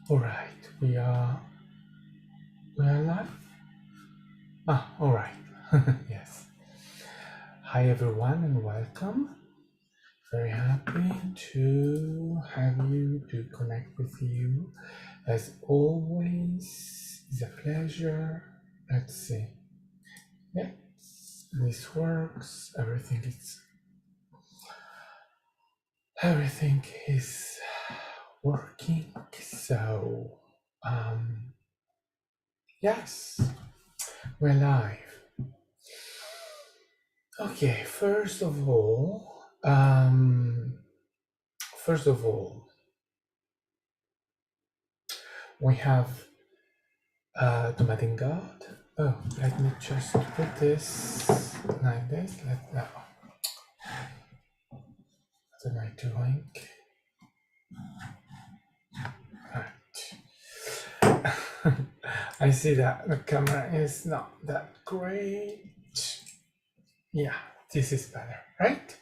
All right, we are live. All right. Yes. Hi everyone and welcome. Very happy to have you, to connect with you. As always, it's a pleasure. Let's see. Yeah, this works. Everything is working. So, yes, we're live. Okay, first of all, we have the Madden God. Oh, let me just put this like this. What am I doing? Right. I see that the camera is not that great. Yeah, this is better, right?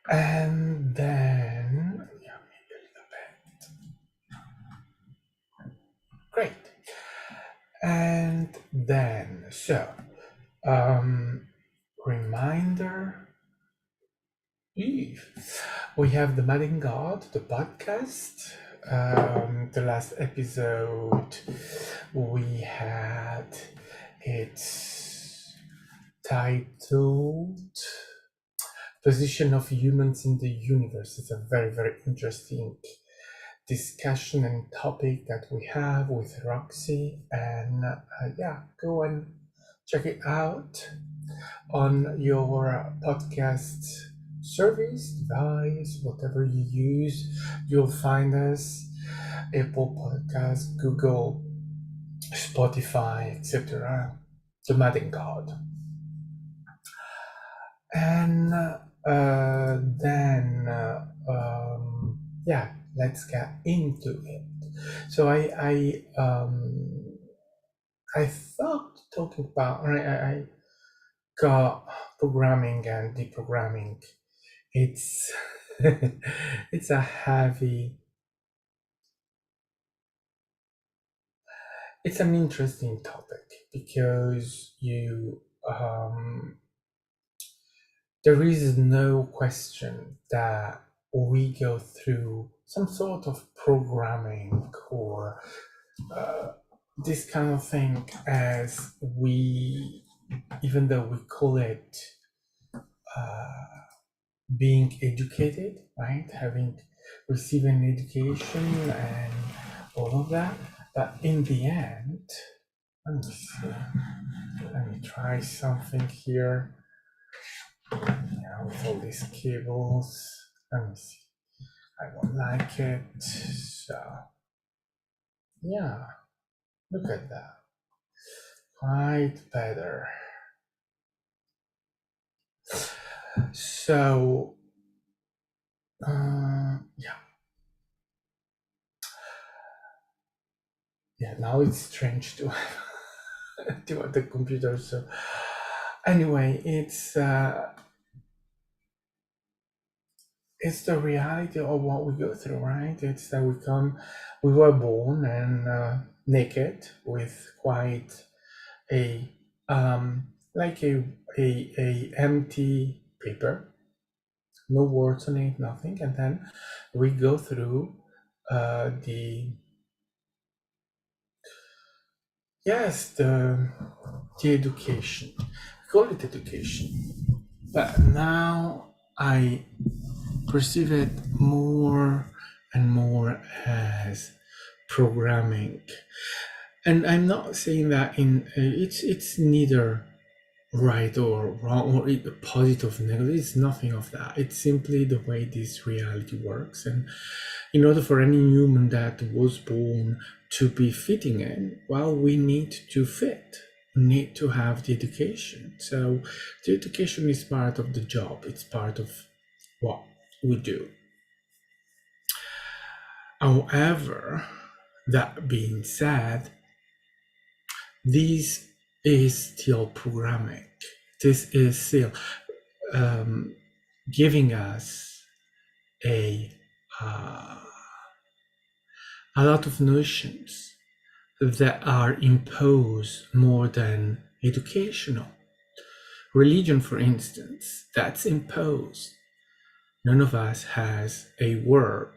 And then, yeah, maybe a little bit. Great. And then, so, reminder, we have the Madding God, the podcast. The last episode we had it's titled Position of Humans in the Universe. It's a very, very interesting discussion and topic that we have with Roxy, and yeah, go and check it out on your podcast service, device, whatever you use. You'll find us Apple Podcasts, Google, Spotify, etc. The Madding God. And then yeah, let's get into it. So I thought talking about I got programming and deprogramming. It's it's a heavy. It's an interesting topic because there is no question that we go through some sort of programming or this kind of thing, as we, even though we call it being educated, right? Having received an education and all of that. But in the end, let me see. Let me try something here. Yeah, with all these cables. Let me see. I don't like it. So, yeah, look at that. Quite better. So, yeah. Yeah, now it's strange to to the computer. So, anyway, it's the reality of what we go through, right? It's that we were born and naked with quite a like a empty paper, no words on it, nothing, and then we go through the education. We call it education, but now I perceive it more and more as programming. And I'm not saying that it's neither right or wrong or positive or negative. It's nothing of that. It's simply the way this reality works. And in order for any human that was born to be fitting in, well, we need to fit. We need to have the education. So the education is part of the job. It's part of what we do. However, that being said, this is still programming. This is still giving us a a lot of notions that are imposed more than educational. Religion, for instance, that's imposed. None of us has a word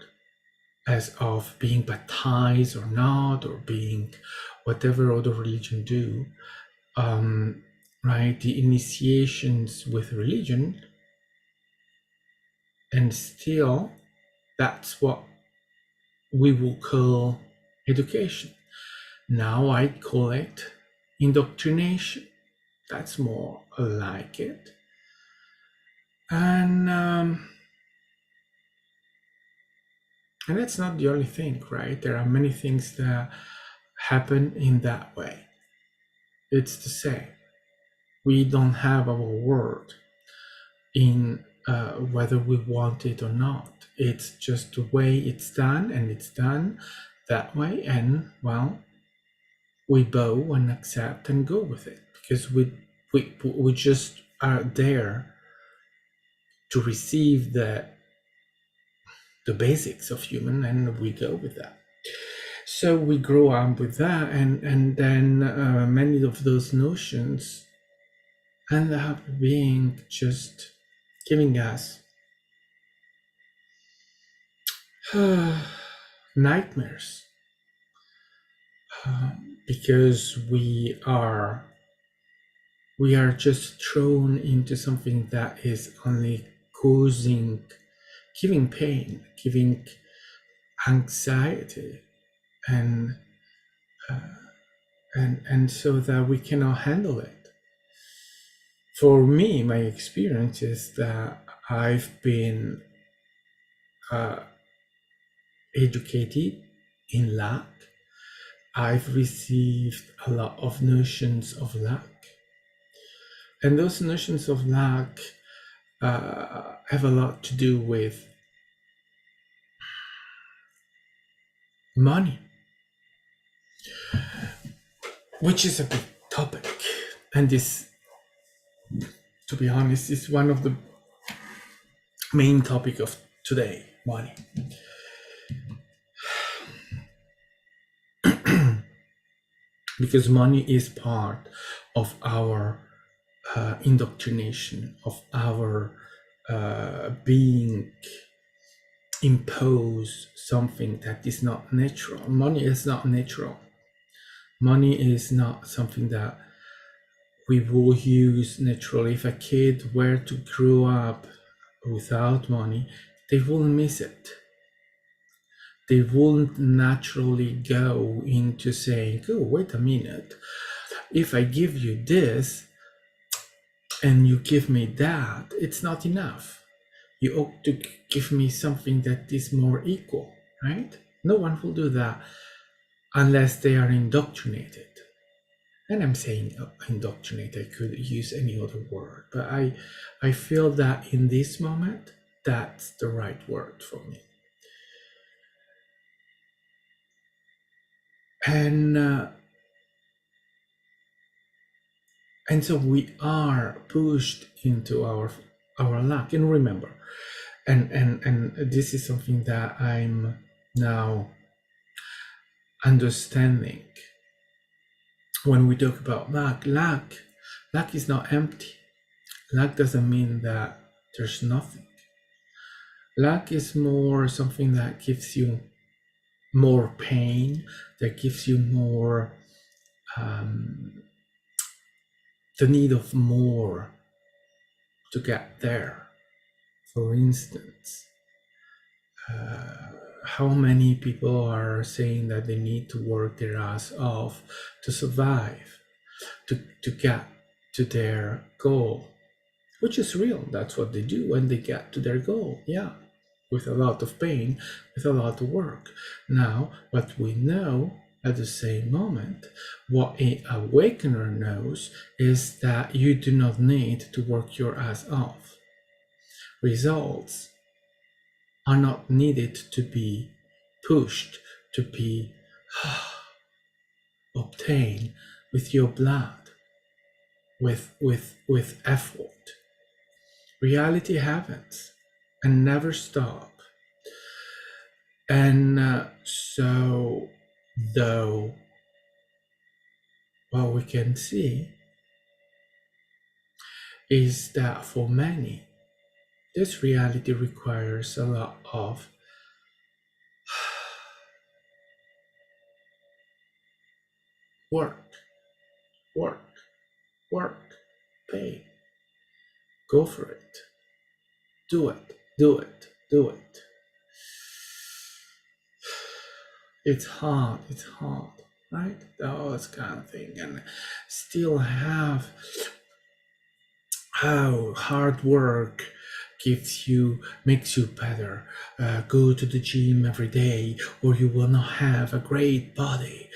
as of being baptized or not, or being whatever other religion do. Right? The initiations with religion, and still that's what we will call education. Now I call it indoctrination. That's more like it. And that's not the only thing, right? There are many things that happen in that way. It's to say, we don't have our word in whether we want it or not. It's just the way it's done, and it's done that way. And well, we bow and accept and go with it, because we just are there to receive the basics of human, and we go with that. So we grow up with that, and then many of those notions end up being just giving us nightmares, because we are just thrown into something that is only giving pain, giving anxiety, and so that we cannot handle it. For me, my experience is that I've been educated in lack. I've received a lot of notions of lack, and those notions of lack have a lot to do with money, which is a big topic. And this, to be honest, is one of the main topic of today: money. Because money is part of our indoctrination, of our being imposed something that is not natural. Money is not natural. Money is not something that we will use naturally. If a kid were to grow up without money, they will miss it. They won't naturally go into saying, oh, wait a minute, if I give you this and you give me that, it's not enough. You ought to give me something that is more equal, right? No one will do that unless they are indoctrinated. And I'm saying indoctrinate, I could use any other word, but I feel that in this moment, that's the right word for me. And so we are pushed into our lack. And remember, and this is something that I'm now understanding. When we talk about lack is not empty. Lack doesn't mean that there's nothing. Lack is more something that gives you more pain, that gives you more the need of more to get there. For instance, how many people are saying that they need to work their ass off to survive, to get to their goal, which is real. That's what they do when they get to their goal. Yeah, with a lot of pain, with a lot of work. Now, what we know at the same moment, what an awakener knows, is that you do not need to work your ass off. Results are not needed to be pushed, to be obtained with your blood, with effort. Reality happens and never stop. And so, though, what we can see is that for many, this reality requires a lot of work, work, work, pay. Go for it. Do it, do it, do it. It's hard, right? Those kind of thing. And still have how hard work makes you better. Go to the gym every day, or you will not have a great body.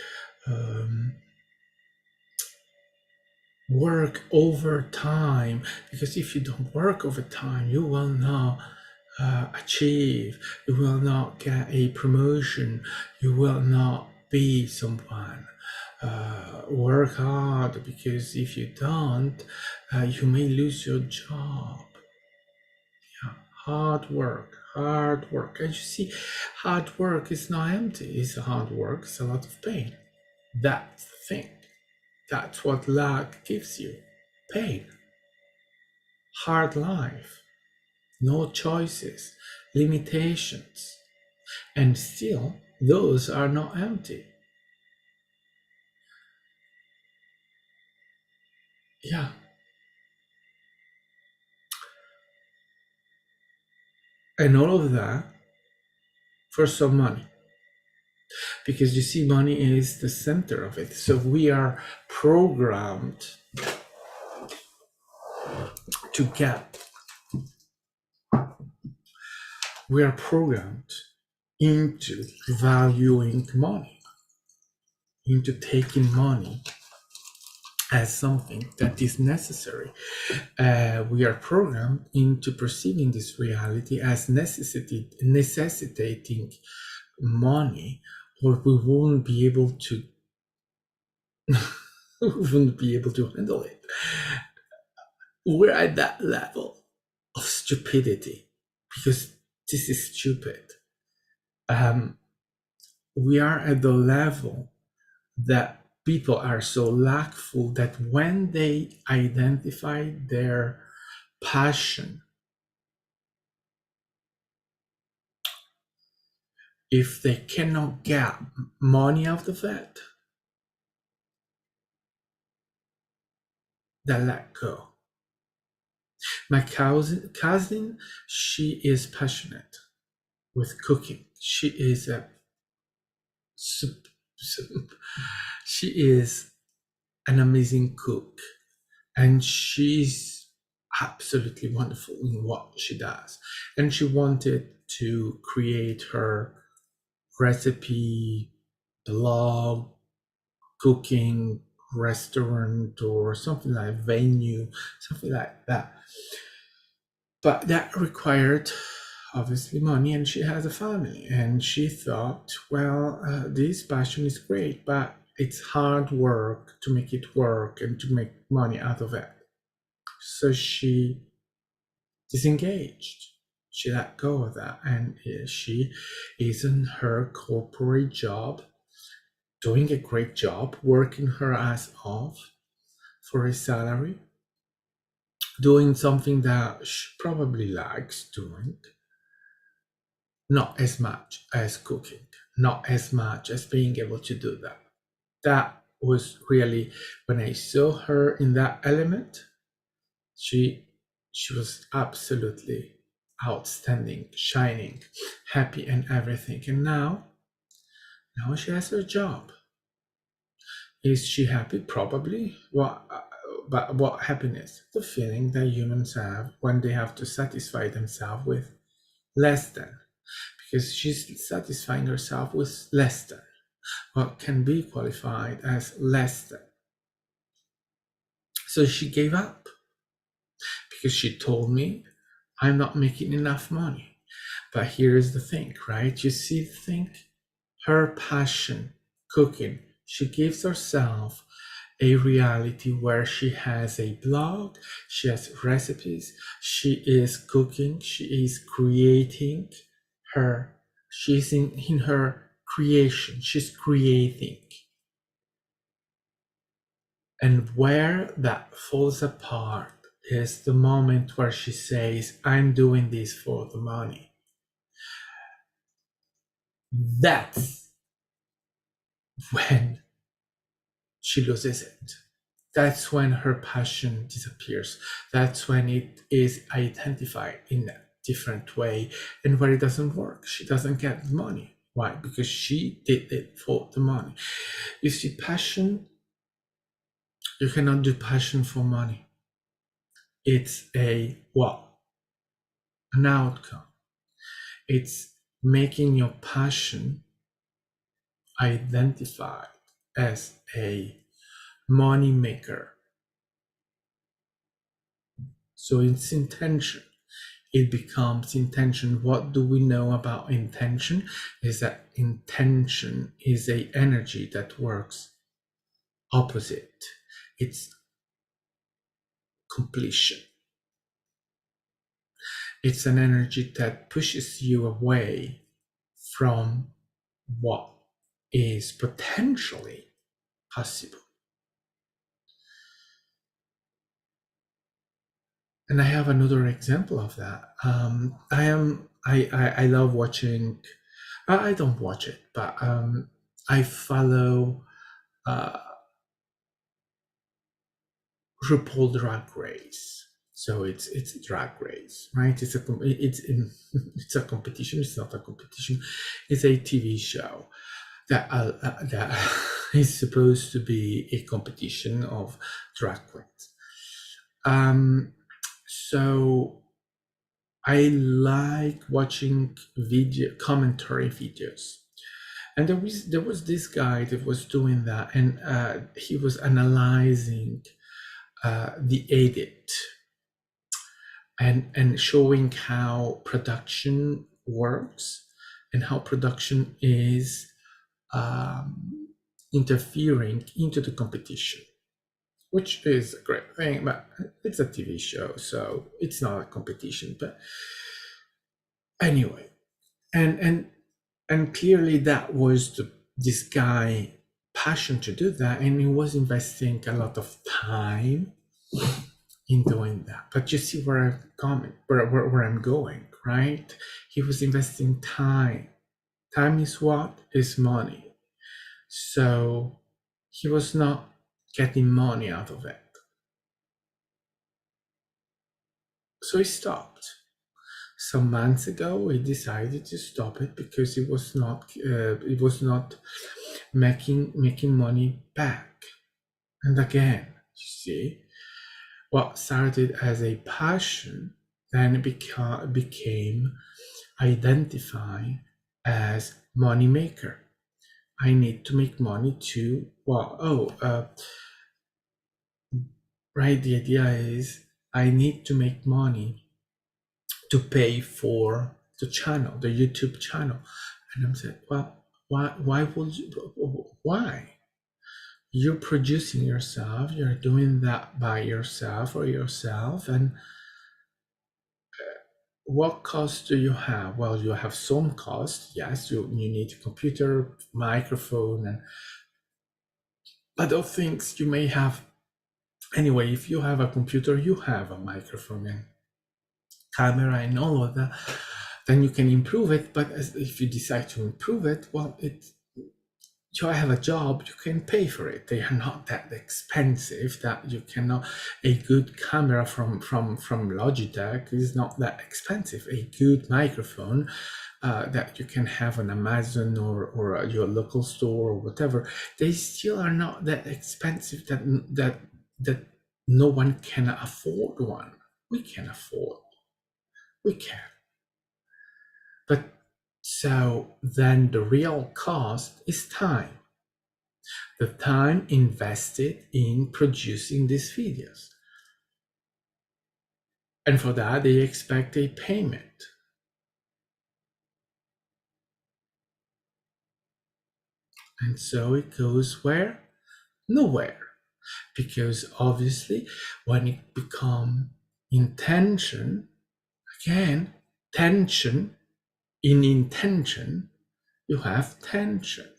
Work over time, because if you don't work over time, you will not achieve, you will not get a promotion, you will not be someone. Work hard, because if you don't, you may lose your job. Yeah, hard work. And you see, hard work is not empty. It's hard work. It's a lot of pain. That's the thing. That's what luck gives you. Pain. Hard life. No choices. Limitations. And still, those are not empty. Yeah. And all of that for some money. Because you see, money is the center of it. So we are programmed to get. We are programmed into valuing money, into taking money as something that is necessary. We are programmed into perceiving this reality as necessitating money, or we won't be able to we wouldn't be able to handle it. We're at that level of stupidity, because this is stupid. We are at the level that people are so lackful that when they identify their passion, if they cannot get money out of it, they let go. My cousin, she is passionate with cooking. She is an amazing cook, and she's absolutely wonderful in what she does. And she wanted to create her recipe blog, cooking restaurant, or something like venue, something like that. But that required obviously money, and she has a family, and she thought, well, this passion is great, but it's hard work to make it work and to make money out of it. So she disengaged. She let go of that, and she is in her corporate job, doing a great job, working her ass off for a salary, doing something that she probably likes doing. Not as much as cooking, not as much as being able to do that. That was really, when I saw her in that element, she was absolutely outstanding, shining, happy, and everything. And now she has her job. Is she happy? Probably. But what happiness? The feeling that humans have when they have to satisfy themselves with less than. Because she's satisfying herself with less than, what can be qualified as less than. So she gave up, because she told me, I'm not making enough money. But here's the thing, right? You see the thing? Her passion, cooking, she gives herself a reality where she has a blog, she has recipes, she is cooking, she is creating her She's in her creation. She's creating. And where that falls apart is the moment where she says, I'm doing this for the money. That's when she loses it. That's when her passion disappears. That's when it is identified in a different way and where it doesn't work. She doesn't get the money. Why? Because she did it for the money. You see, passion, you cannot do passion for money. It's a what? An outcome. It's making your passion identified as a money maker. So it's intention. It becomes intention. What do we know about intention? Is that intention is a energy that works opposite. It's completion. It's an energy that pushes you away from what is potentially possible. And I have another example of that. I love watching. I don't watch it, but I follow RuPaul Drag Race. So it's a drag race, right? It's a competition. It's not a competition. It's a TV show that is supposed to be a competition of drag queens. So I like watching commentary videos, and there was this guy that was doing that, and he was analyzing the edit and showing how production works and how production is interfering into the competition, which is a great thing, but it's a TV show, so it's not a competition. But anyway, and clearly that was this guy passion to do that, and he was investing a lot of time in doing that. But you see where I'm coming, where I'm going, right? He was investing time. Time is what? Is money. So he was not getting money out of it. So he stopped. Some months ago, he decided to stop it because it was not making money back. And again, you see, what started as a passion then became identified as money maker. I need to make money to, right, the idea is I need to make money to pay for the channel, the YouTube channel. And I'm saying, well, why would you, why? You're producing yourself, you're doing that by yourself or yourself, and what cost do you have? Well, you have some cost. Yes, you need a computer, microphone, and other things you may have. Anyway, if you have a computer, you have a microphone and camera and all of that, then you can improve it. But if you decide to improve it, well, you have a job, you can pay for it. They are not that expensive that you cannot. A good camera from Logitech is not that expensive. A good microphone that you can have on Amazon or your local store or whatever, they still are not that expensive that no one can afford one. We can afford. We can. But so then the real cost is time. The time invested in producing these videos. And for that, they expect a payment. And so it goes where? Nowhere. Because obviously, when it becomes intention, again, tension in intention, you have tension.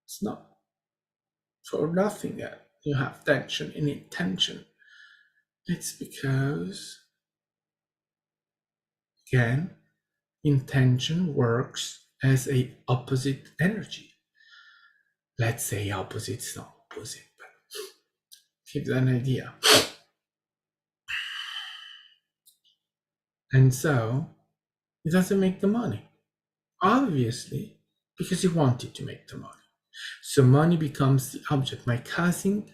It's not for nothing that you have tension in intention. It's because, again, intention works as a opposite energy. Let's say opposite's not opposite, but give you an idea. And so it doesn't make the money, obviously, because you wanted to make the money. So money becomes the object. My cousin,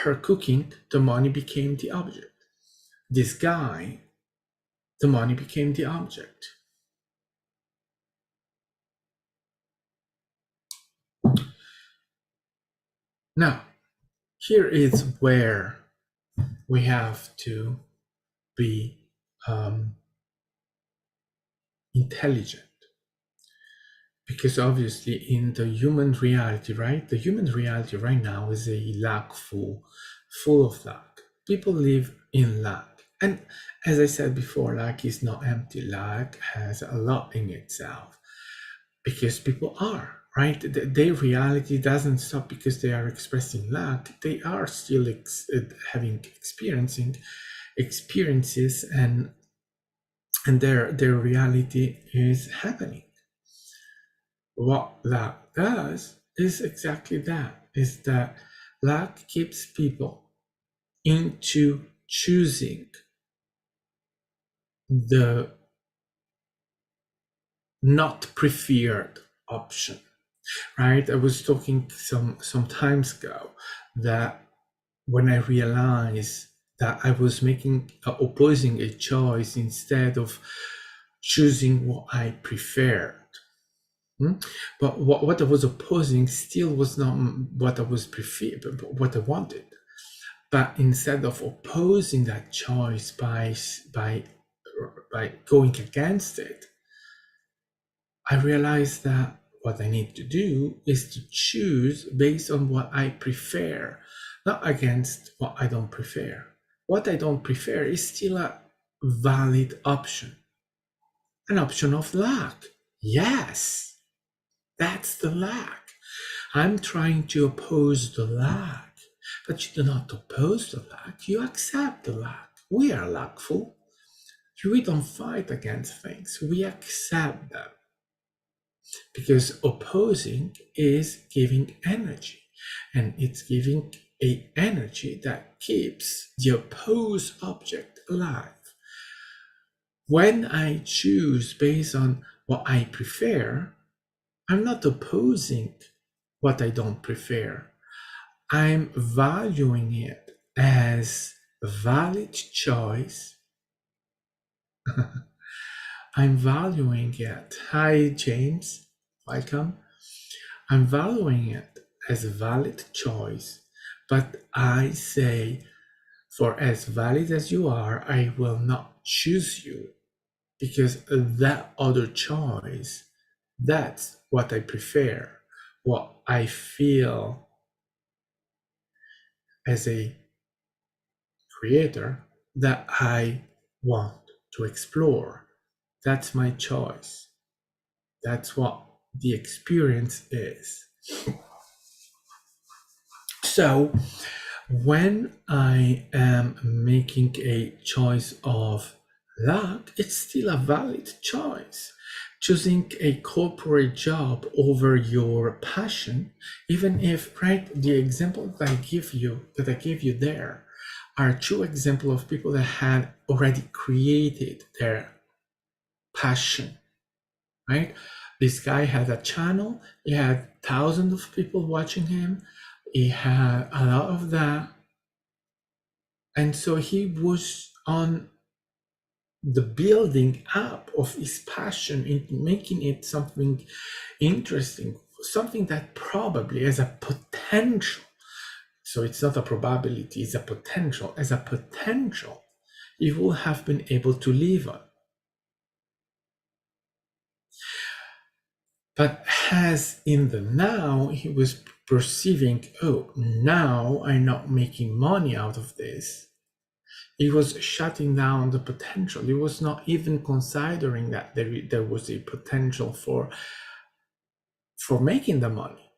her cooking, the money became the object. This guy, the money became the object. Now, here is where we have to be intelligent. Because obviously in the human reality, right? The human reality right now is a lack full of lack. People live in lack. And as I said before, lack is not empty. Lack has a lot in itself. Because people are, right? Their reality doesn't stop because they are expressing lack. They are still having experiences, and their reality is happening. What lack does is exactly that, is that lack keeps people into choosing the not preferred option, right? I was talking some times ago that when I realized that I was opposing a choice instead of choosing what I preferred. But what I was opposing still was not what I was what I wanted. But instead of opposing that choice by going against it, I realized that what I need to do is to choose based on what I prefer, not against what I don't prefer. What I don't prefer is still a valid option, an option of lack. Yes, that's the lack. I'm trying to oppose the lack, but you do not oppose the lack, you accept the lack. We are lackful. We don't fight against things, we accept them. Because opposing is giving energy, and it's giving an energy that keeps the opposed object alive. When I choose based on what I prefer, I'm not opposing what I don't prefer. I'm valuing it as a valid choice. I'm valuing it. Hi, James. Welcome. I'm valuing it as a valid choice, but I say, for as valid as you are, I will not choose you, because that other choice, that's what I prefer, what I feel as a creator that I want to explore. That's my choice. That's what the experience is. So when I am making a choice of luck, it's still a valid choice. Choosing a corporate job over your passion, even if, right, the example that I gave you there are two examples of people that had already created their passion, right? This guy had a channel, he had thousands of people watching him, he had a lot of that, and so he was on the building up of his passion in making it something interesting, something that probably has a potential. So it's not a probability, it's a potential. As a potential, he will have been able to live on. But as in the now, he was perceiving, oh, now I'm not making money out of this. He was shutting down the potential. He was not even considering that there was a potential for making the money.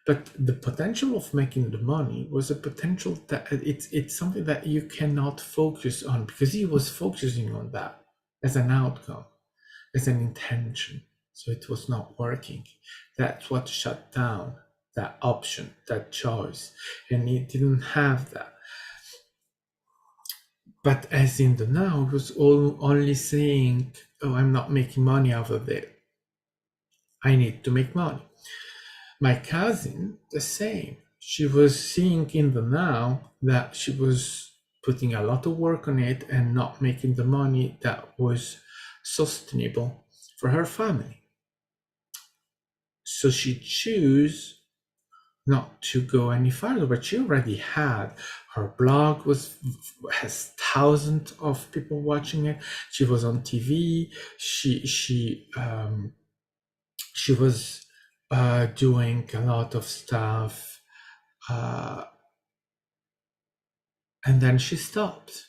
But the potential of making the money was a potential that it's something that you cannot focus on, because he was focusing on that as an outcome, as an intention. So it was not working. That's what shut down that option, that choice. And he didn't have that. But as in the now, it was only saying, oh, I'm not making money out of it. I need to make money. My cousin, the same. She was seeing in the now that she was putting a lot of work on it and not making the money that was sustainable for her family. So she chose not to go any further, but she already had her blog has thousands of people watching it. She was on TV. She was doing a lot of stuff, and then she stopped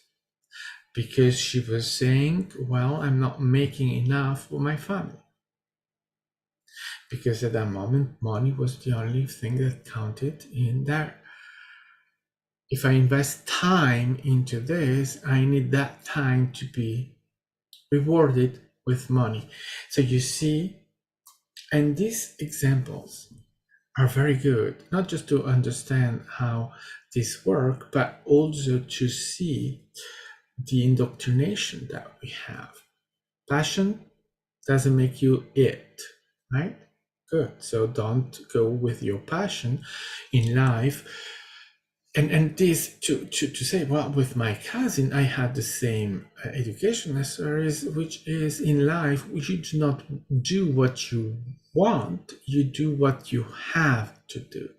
because she was saying, well, I'm not making enough for my family. Because at that moment, money was the only thing that counted in there. If I invest time into this, I need that time to be rewarded with money. So you see, and these examples are very good, not just to understand how this works, but also to see the indoctrination that we have. Passion doesn't make you it, right? Good. So don't go with your passion in life. And this to say, well, with my cousin, I had the same education as her, which is in life, you do not do what you want, you do what you have to do.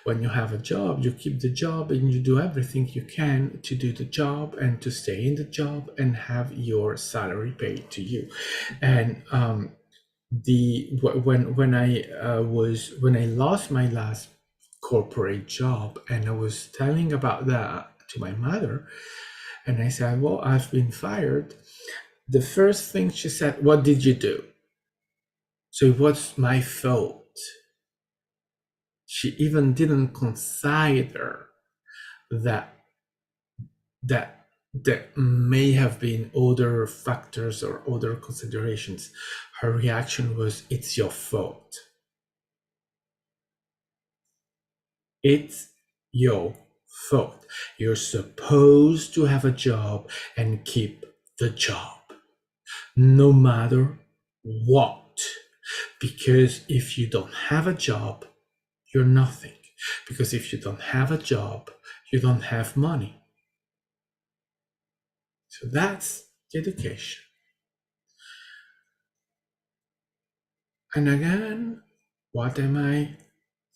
When you have a job, you keep the job and you do everything you can to do the job and to stay in the job and have your salary paid to you. And when I lost my last corporate job and I was telling about that to my mother, and I said, well, I've been fired. The first thing she said, what did you do? So it was my fault. She even didn't consider that there may have been other factors or other considerations. Her reaction was, it's your fault. It's your fault. You're supposed to have a job and keep the job, no matter what. Because if you don't have a job, you're nothing. Because if you don't have a job, you don't have money. So that's the education. And again, what am I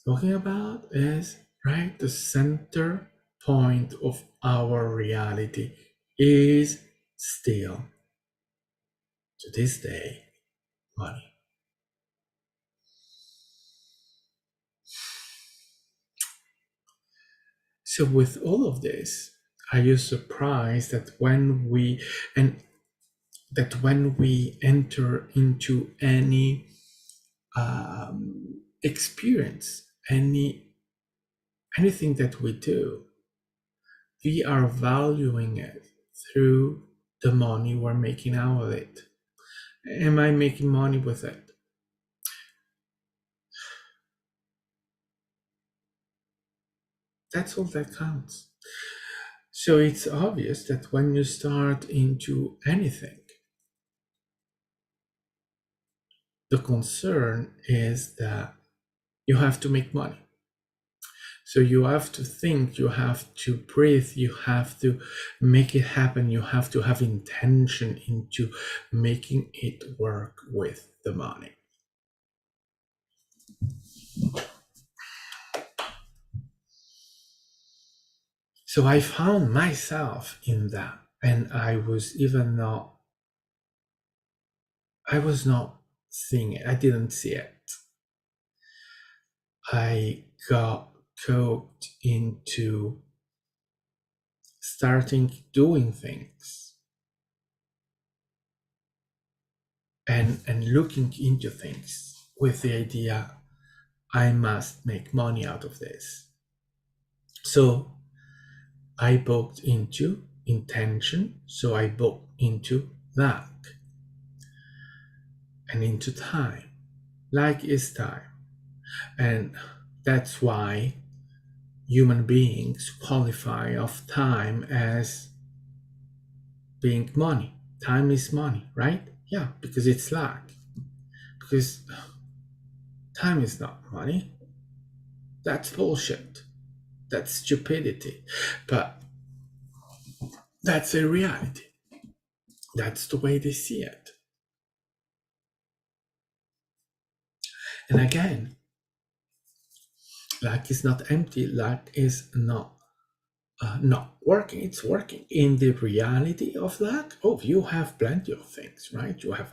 talking about is, right, the center point of our reality is still, to this day, money. So with all of this, are you surprised that when we enter into any experience, anything that we do, we are valuing it through the money we're making out of it? Am I making money with it? That's all that counts. So it's obvious that when you start into anything, the concern is that you have to make money. So you have to think, you have to breathe, you have to make it happen, you have to have intention into making it work with the money. So I found myself in that, and I was not seeing it. I didn't see it. I got caught into starting doing things and looking into things with the idea, I must make money out of this. So I booked into intention, so I booked into lack and into time. Lack is time. And that's why human beings qualify of time as being money. Time is money, right? Yeah, because it's lack. Because time is not money. That's bullshit. That's stupidity. But that's a reality. That's the way they see it. And again, lack is not empty. Lack is not working. It's working in the reality of lack. Oh, you have plenty of things, right? You have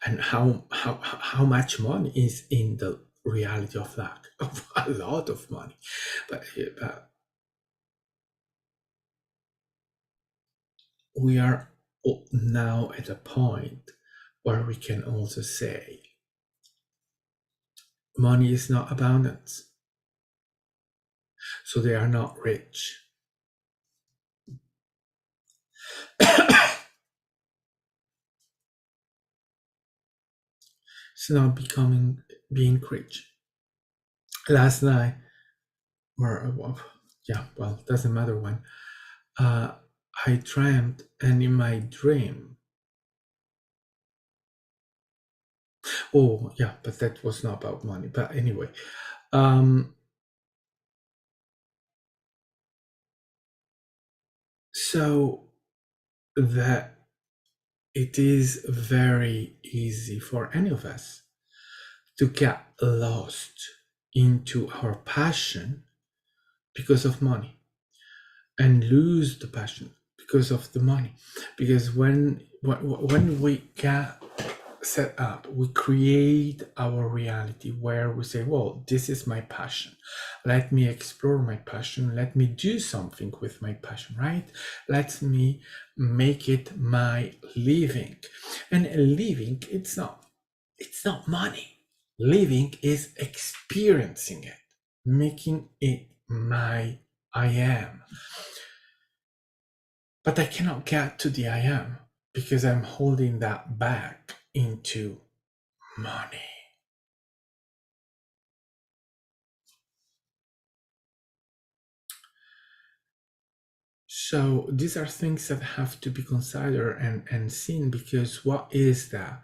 how much money is in the reality of lack? A lot of money, but we are now at a point where we can also say money is not abundance, so they are not rich. It's not being rich. Last night, or doesn't matter when. I dreamt, and in my dream, oh yeah, but that was not about money. But anyway, so that it is very easy for any of us to get lost into our passion because of money and lose the passion because of the money. Because when we get set up, we create our reality where we say, well, this is my passion. Let me explore my passion. Let me do something with my passion, right? Let me make it my living. And living, it's not money. Living is experiencing it, making it my I am. But I cannot get to the I am because I'm holding that back into money. So these are things that have to be considered and seen, because what is that?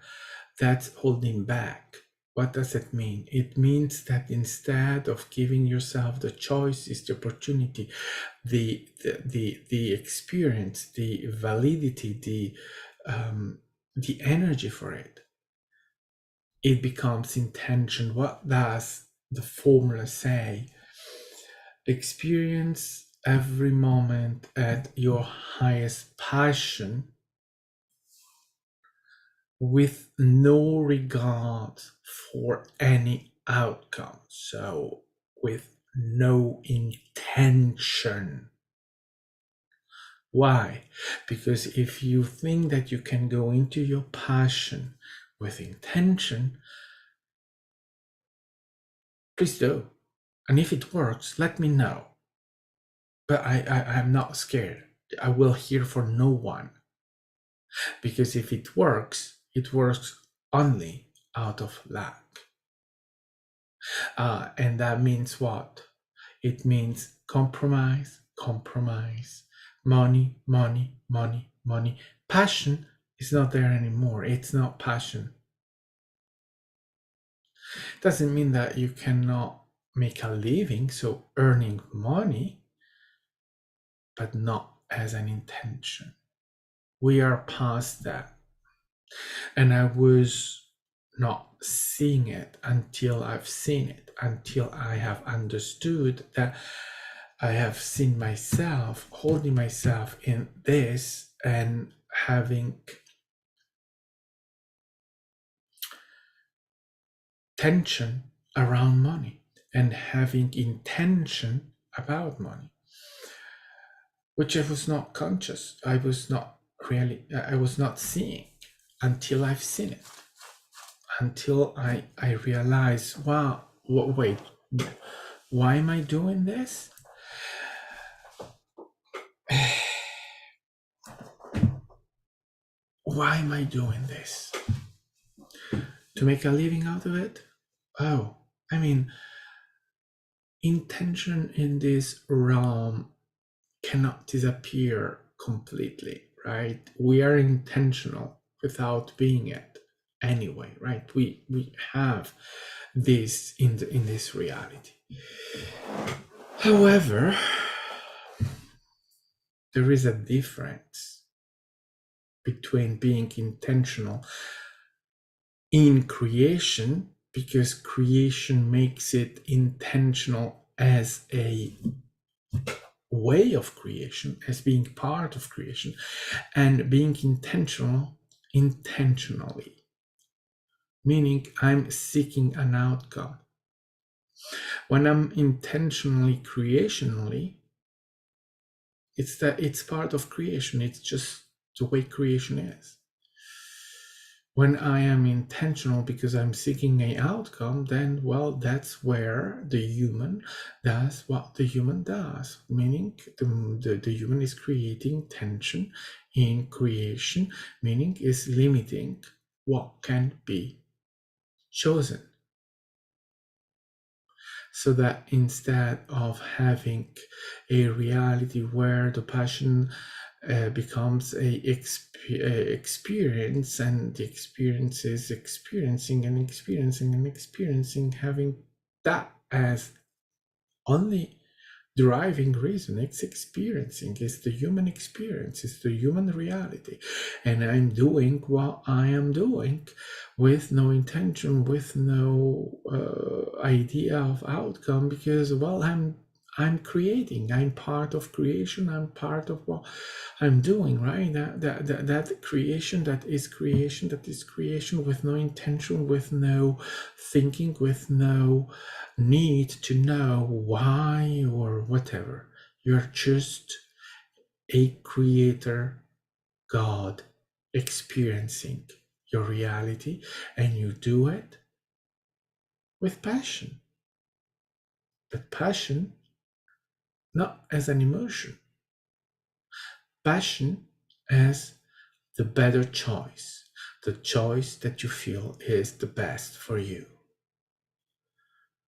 That's holding back. What does it mean? It means that instead of giving yourself the choices, the opportunity, the experience, the validity, the energy for it, it becomes intention. What does the formula say? Experience every moment at your highest passion with no regard for any outcome. So, with no intention. Why? Because if you think that you can go into your passion with intention, please do. And if it works, let me know. But I'm not scared. I will hear for no one. Because if it works only out of lack. And that means what? It means compromise, money, money, money, money. Passion is not there anymore. It's not passion. Doesn't mean that you cannot make a living, so earning money, but not as an intention. We are past that. And I was not seeing it until I've seen it, until I have understood that I have seen myself, holding myself in this and having tension around money and having intention about money. which I was not conscious. I was not seeing until I've seen it, until I realize, wow, wait, why am I doing this? Why am I doing this? To make a living out of it? Oh, I mean, intention in this realm cannot disappear completely, right? We are intentional without being it anyway, right? We have this in this reality. However, there is a difference between being intentional in creation, because creation makes it intentional as a way of creation, as being part of creation, and being intentional intentionally, meaning I'm seeking an outcome. When I'm intentionally creationally, it's part of creation. It's just the way creation is. When I am intentional because I'm seeking an outcome, then, well, that's where the human does what the human does, meaning the human is creating tension in creation, meaning is limiting what can be chosen. So that instead of having a reality where the passion becomes a experience, and the experience is experiencing and experiencing and experiencing, having that as only driving reason, it's experiencing, it's the human experience, it's the human reality, and I'm doing what I am doing with no intention, with no idea of outcome, because, well, I'm creating, I'm part of creation, I'm part of what I'm doing, right? That creation, that is creation with no intention, with no thinking, with no need to know why or whatever. You're just a creator, God, experiencing your reality, and you do it with passion. But passion not as an emotion, passion as the better choice, the choice that you feel is the best for you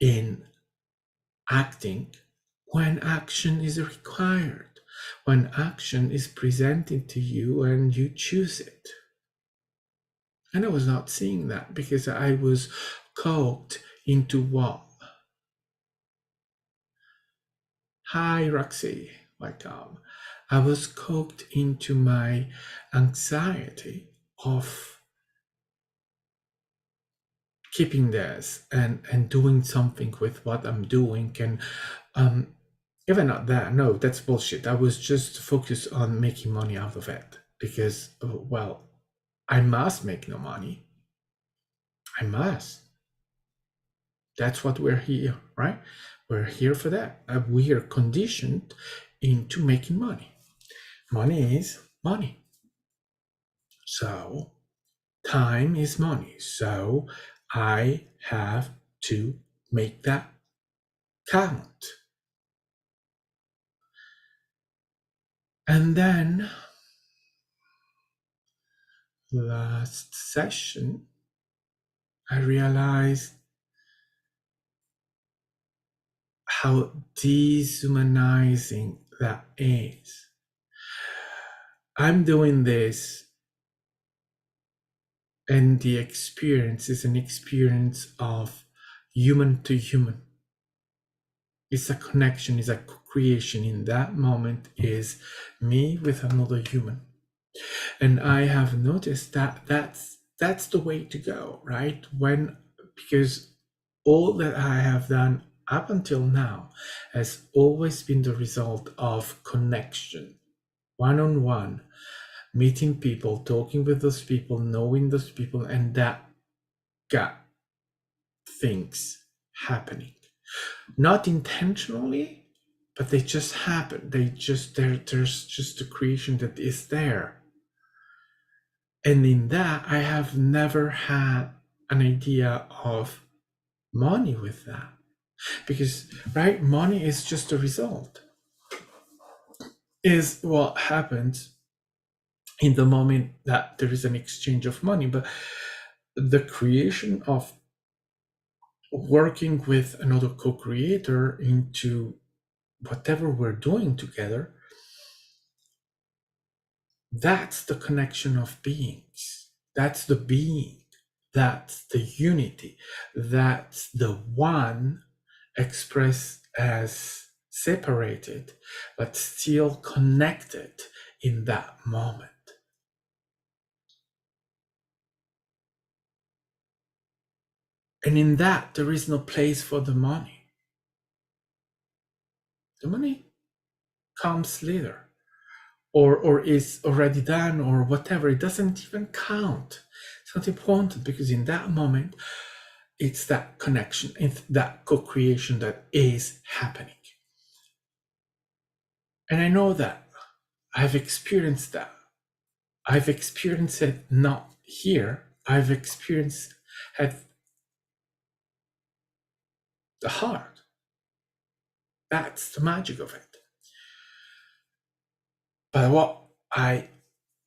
in acting when action is required, when action is presented to you and you choose it. And I was not seeing that because I was caught into what? Hi, Roxy, welcome. I was caught into my anxiety of keeping this and doing something with what I'm doing, and even not that, no, that's bullshit. I was just focused on making money out of it because, well, I must make no money. I must. That's what we're here, right? We're here for that. We are conditioned into making money. Money is money. So time is money. So I have to make that count. And then last session, I realized how dehumanizing that is. I'm doing this, and the experience is an experience of human to human. It's a connection, it's a creation. In that moment is me with another human. And I have noticed that that's the way to go, right? Because all that I have done up until now has always been the result of connection, one-on-one, meeting people, talking with those people, knowing those people, and that got things happening. Not intentionally, but they just happen. There's just a creation that is there. And in that, I have never had an idea of money with that. Because, right, money is just a result. Is what happens in the moment that there is an exchange of money. But the creation of working with another co-creator into whatever we're doing together, that's the connection of beings. That's the being. That's the unity. That's the one expressed as separated, but still connected in that moment. And in that, there is no place for the money. The money comes later, or is already done, or whatever. It doesn't even count. It's not important, because in that moment, it's that connection, it's that co-creation that is happening. And I know that. I've experienced that. I've experienced it not here. I've experienced at the heart. That's the magic of it. But what I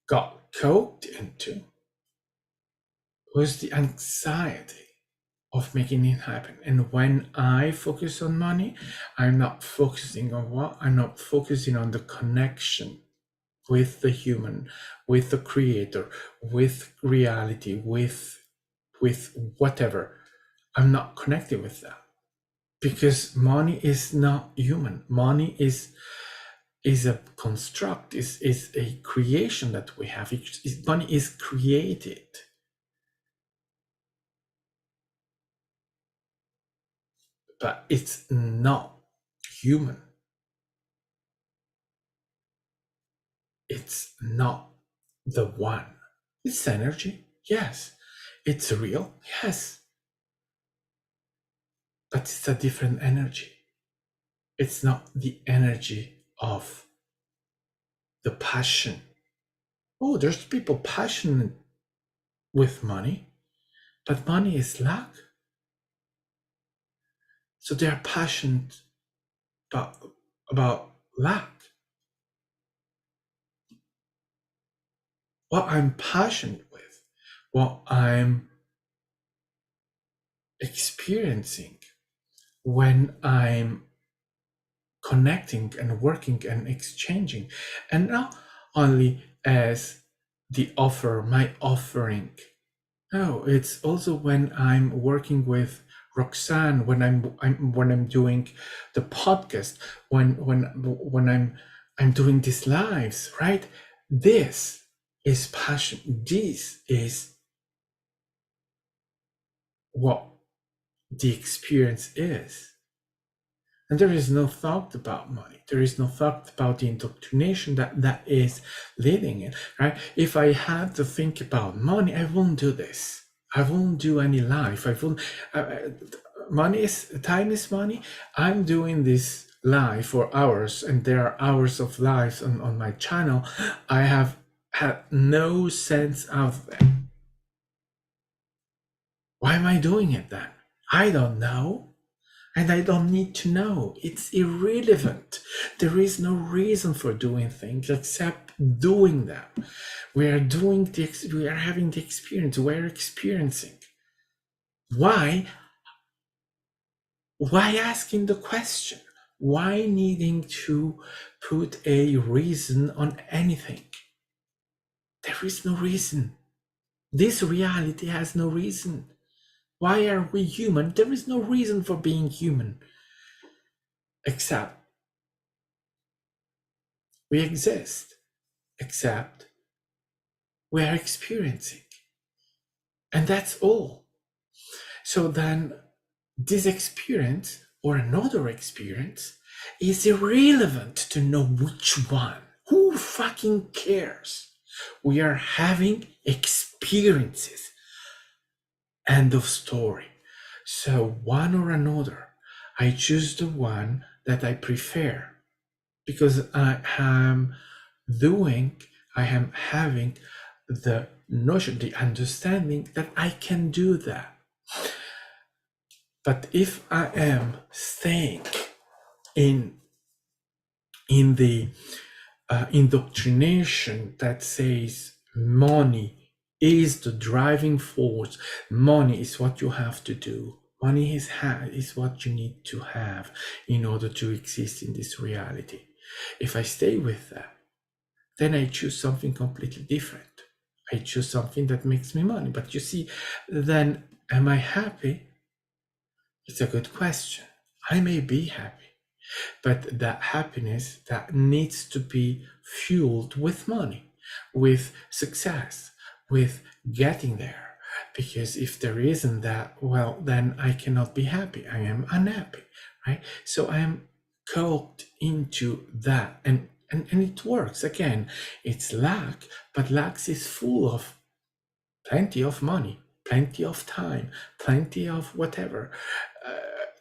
got caught into was the anxiety of making it happen. And when I focus on money, I'm not focusing on what? I'm not focusing on the connection with the human, with the creator, with reality, with whatever. I'm not connected with that. Because money is not human. Money is a construct, is a creation that we have. Money is created. But it's not human. It's not the one. It's energy, yes. It's real, yes. But it's a different energy. It's not the energy of the passion. Oh, there's people passionate with money, but money is luck. So they are passionate about luck. What I'm passionate with, what I'm experiencing when I'm connecting and working and exchanging, and not only as the offer, my offering. No, it's also when I'm working with Roxanne, when I'm doing the podcast, when I'm doing these lives, right? This is passion. This is what the experience is. And there is no thought about money. There is no thought about the indoctrination that is leading it, right? If I had to think about money, I won't do this. I won't do any life. I won't. Time is money. I'm doing this live for hours, and there are hours of lives on my channel. I have had no sense of them. Why am I doing it then? I don't know. And I don't need to know. It's irrelevant. There is no reason for doing things except doing them. We are having the experience. We're experiencing. Why? Why asking the question? Why needing to put a reason on anything? There is no reason. This reality has no reason. Why are we human? There is no reason for being human. Except we exist, except we are experiencing. And that's all. So then this experience or another experience is irrelevant to know which one. Who fucking cares? We are having experiences. End of story. So one or another, I choose the one that I prefer. because I am having the notion, the understanding that I can do that. But if I am staying in the indoctrination that says money is the driving force, money is what you have to do, money is what you need to have in order to exist in this reality. If I stay with that, then I choose something completely different. I choose something that makes me money. But you see, then am I happy? It's a good question. I may be happy, but that happiness that needs to be fueled with money, with success, with getting there. Because if there isn't that, well, then I cannot be happy. I am unhappy, right? So I am caught into that, and it works. Again, it's lack, but lack is full of plenty of money, plenty of time, plenty of whatever,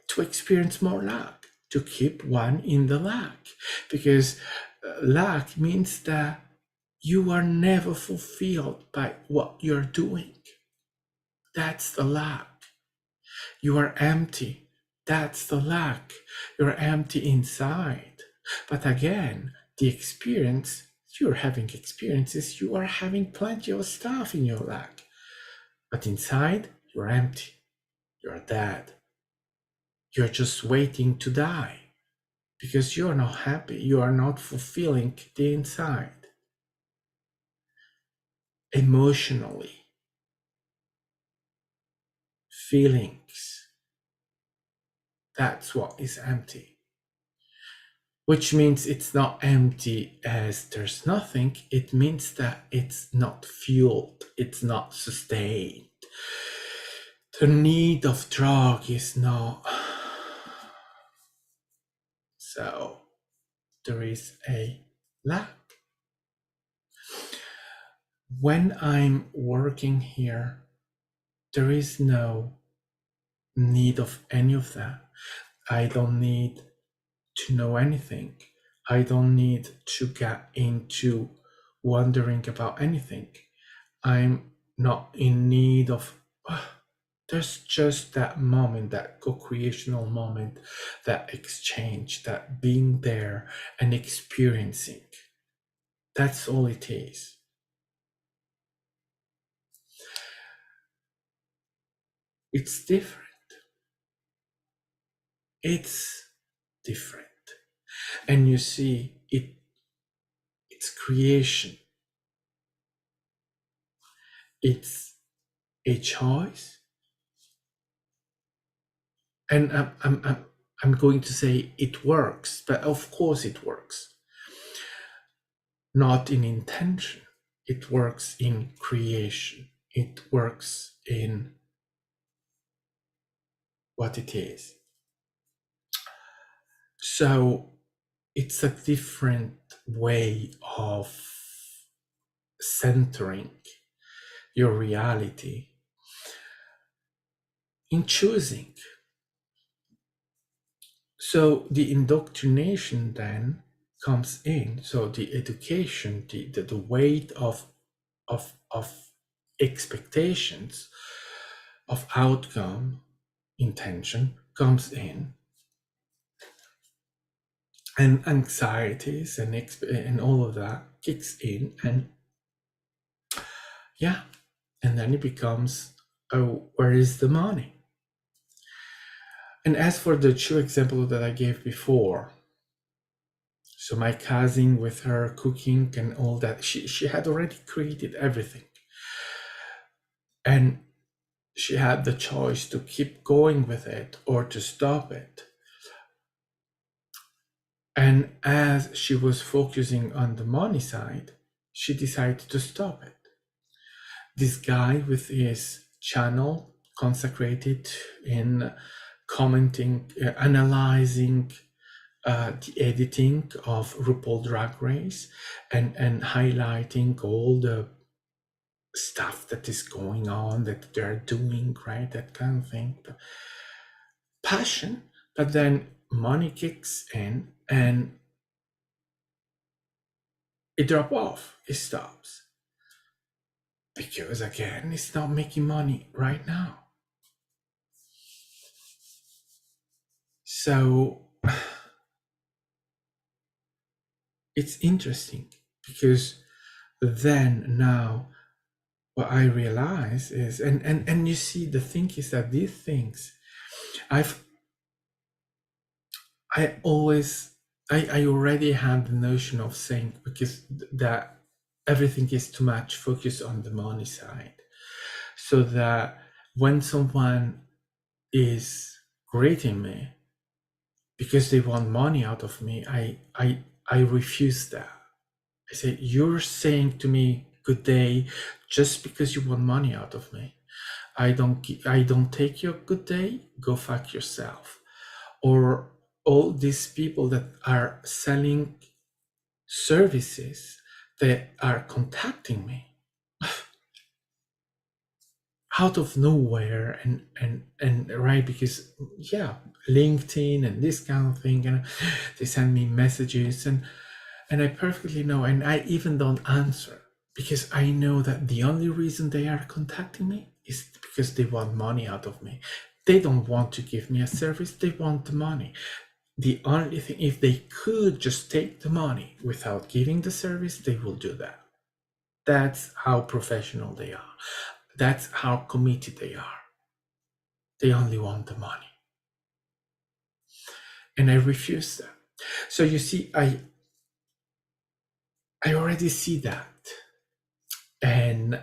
to experience more lack, to keep one in the lack. Because lack means that you are never fulfilled by what you're doing. That's the lack. You are empty. That's the lack. You're empty inside. But again, the experience, you're having experiences, you are having plenty of stuff in your lack. But inside, you're empty. You're dead. You're just waiting to die because you're not happy. You are not fulfilling the inside. Emotionally, feelings, that's what is empty. Which means it's not empty as there's nothing. It means that it's not fueled. It's not sustained. The need of drug is not. So there is a lack. When I'm working here, there is no need of any of that. I don't need to know anything. I don't need to get into wondering about anything. I'm not in need of. There's just that moment, that co-creational moment, that exchange, that being there and experiencing. That's all it is. It's different. It's different. And you see, it's creation. It's a choice. And I'm going to say it works, but of course it works. Not in intention. It works in creation. It works in what it is. So it's a different way of centering your reality in choosing. So the indoctrination then comes in. So the education, the weight of expectations, of outcome, intention comes in, and anxieties and all of that kicks in, and yeah, and then it becomes, oh, where is the money? And as for the two examples that I gave before, so my cousin with her cooking and all that, she had already created everything, and she had the choice to keep going with it or to stop it. And as she was focusing on the money side, she decided to stop it. This guy with his channel consecrated in commenting, analyzing the editing of RuPaul Drag Race and highlighting all the stuff that is going on, that they're doing, right? That kind of thing. Passion, but then money kicks in, and it drop off, it stops. Because again, it's not making money right now. So it's interesting because then now what I realize is, and you see, the thing is that these things, I always, I already had the notion of saying, because that everything is too much focused on the money side, so that when someone is greeting me because they want money out of me, I refuse that. I say, you're saying to me good day just because you want money out of me. I don't take your good day. Go fuck yourself. Or all these people that are selling services that are contacting me out of nowhere, and right, because yeah, LinkedIn and this kind of thing, and they send me messages, and I perfectly know, and I even don't answer, because I know that the only reason they are contacting me is because they want money out of me. They don't want to give me a service, they want the money. The only thing, if they could just take the money without giving the service, they will do that. That's how professional they are. That's how committed they are. They only want the money. And I refuse that. So you see, I already see that. And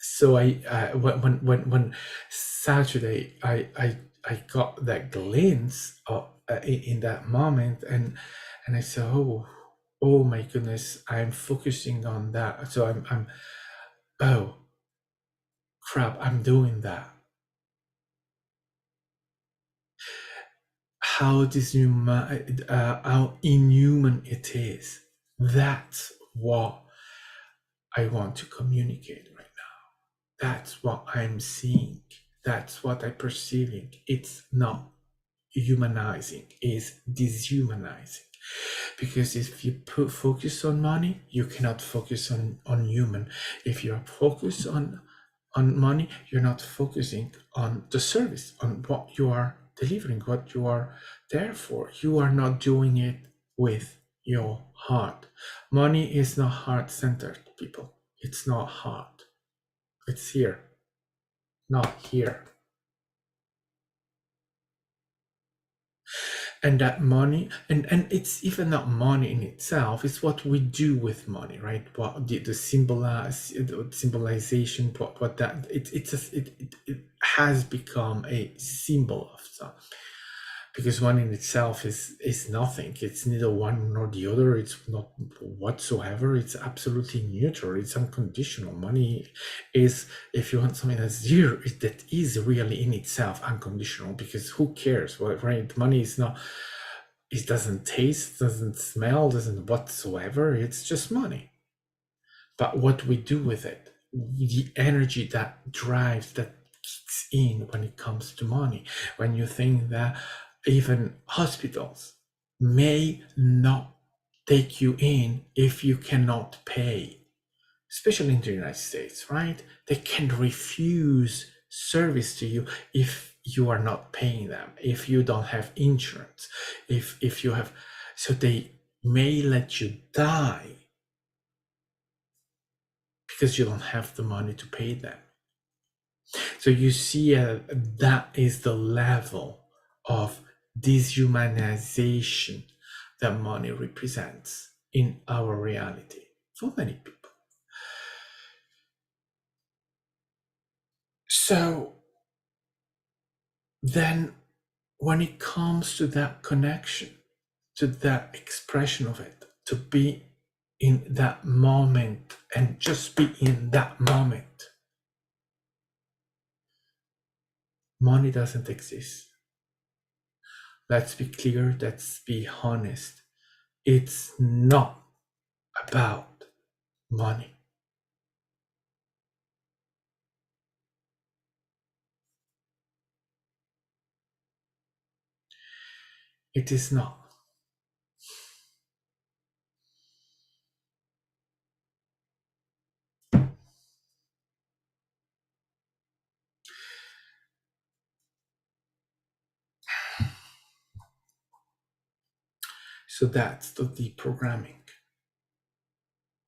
so when Saturday, I got that glimpse of, in that moment, and I said, oh my goodness, I'm focusing on that. So I'm oh crap, I'm doing that. How how inhuman it is. That's what I want to communicate right now. That's what I'm seeing. That's what I'm perceiving. It's not humanizing, it's dehumanizing. Because if you focus on money, you cannot focus on human. If you're focused on money, you're not focusing on the service, on what you are delivering, what you are there for. You are not doing it with your heart. Money is not heart-centered, people. It's not heart. It's here, not here. And that money, and it's even not money in itself, it's what we do with money, right? What the symbolization, what that it has become a symbol of something. Because one in itself is nothing. It's neither one nor the other. It's not whatsoever. It's absolutely neutral. It's unconditional. Money is, if you want something that's zero, that is really in itself unconditional, because who cares? Well, right? Money is not, it doesn't taste, doesn't smell, doesn't whatsoever. It's just money. But what we do with it, the energy that drives, that kicks in when it comes to money, when you think that even hospitals may not take you in if you cannot pay, especially in the United States, right? They can refuse service to you if you are not paying them, if you don't have insurance, if you have, so they may let you die because you don't have the money to pay them. So you see, that is the level of dehumanization that money represents in our reality for many people. So then when it comes to that connection, to that expression of it, to be in that moment and just be in that moment, money doesn't exist. Let's be clear, let's be honest. It's not about money. It is not. So that's the deprogramming.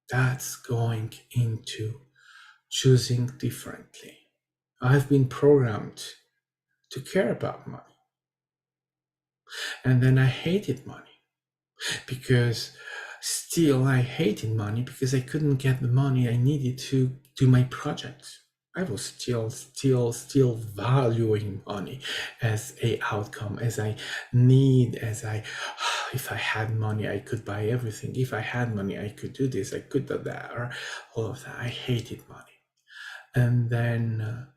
That's going into choosing differently. I've been programmed to care about money. And then I hated money because still I hated money because I couldn't get the money I needed to do my projects. I was still valuing money as a outcome, as I need, as I, if I had money, I could buy everything. If I had money, I could do this, I could do that, or all of that. I hated money. And then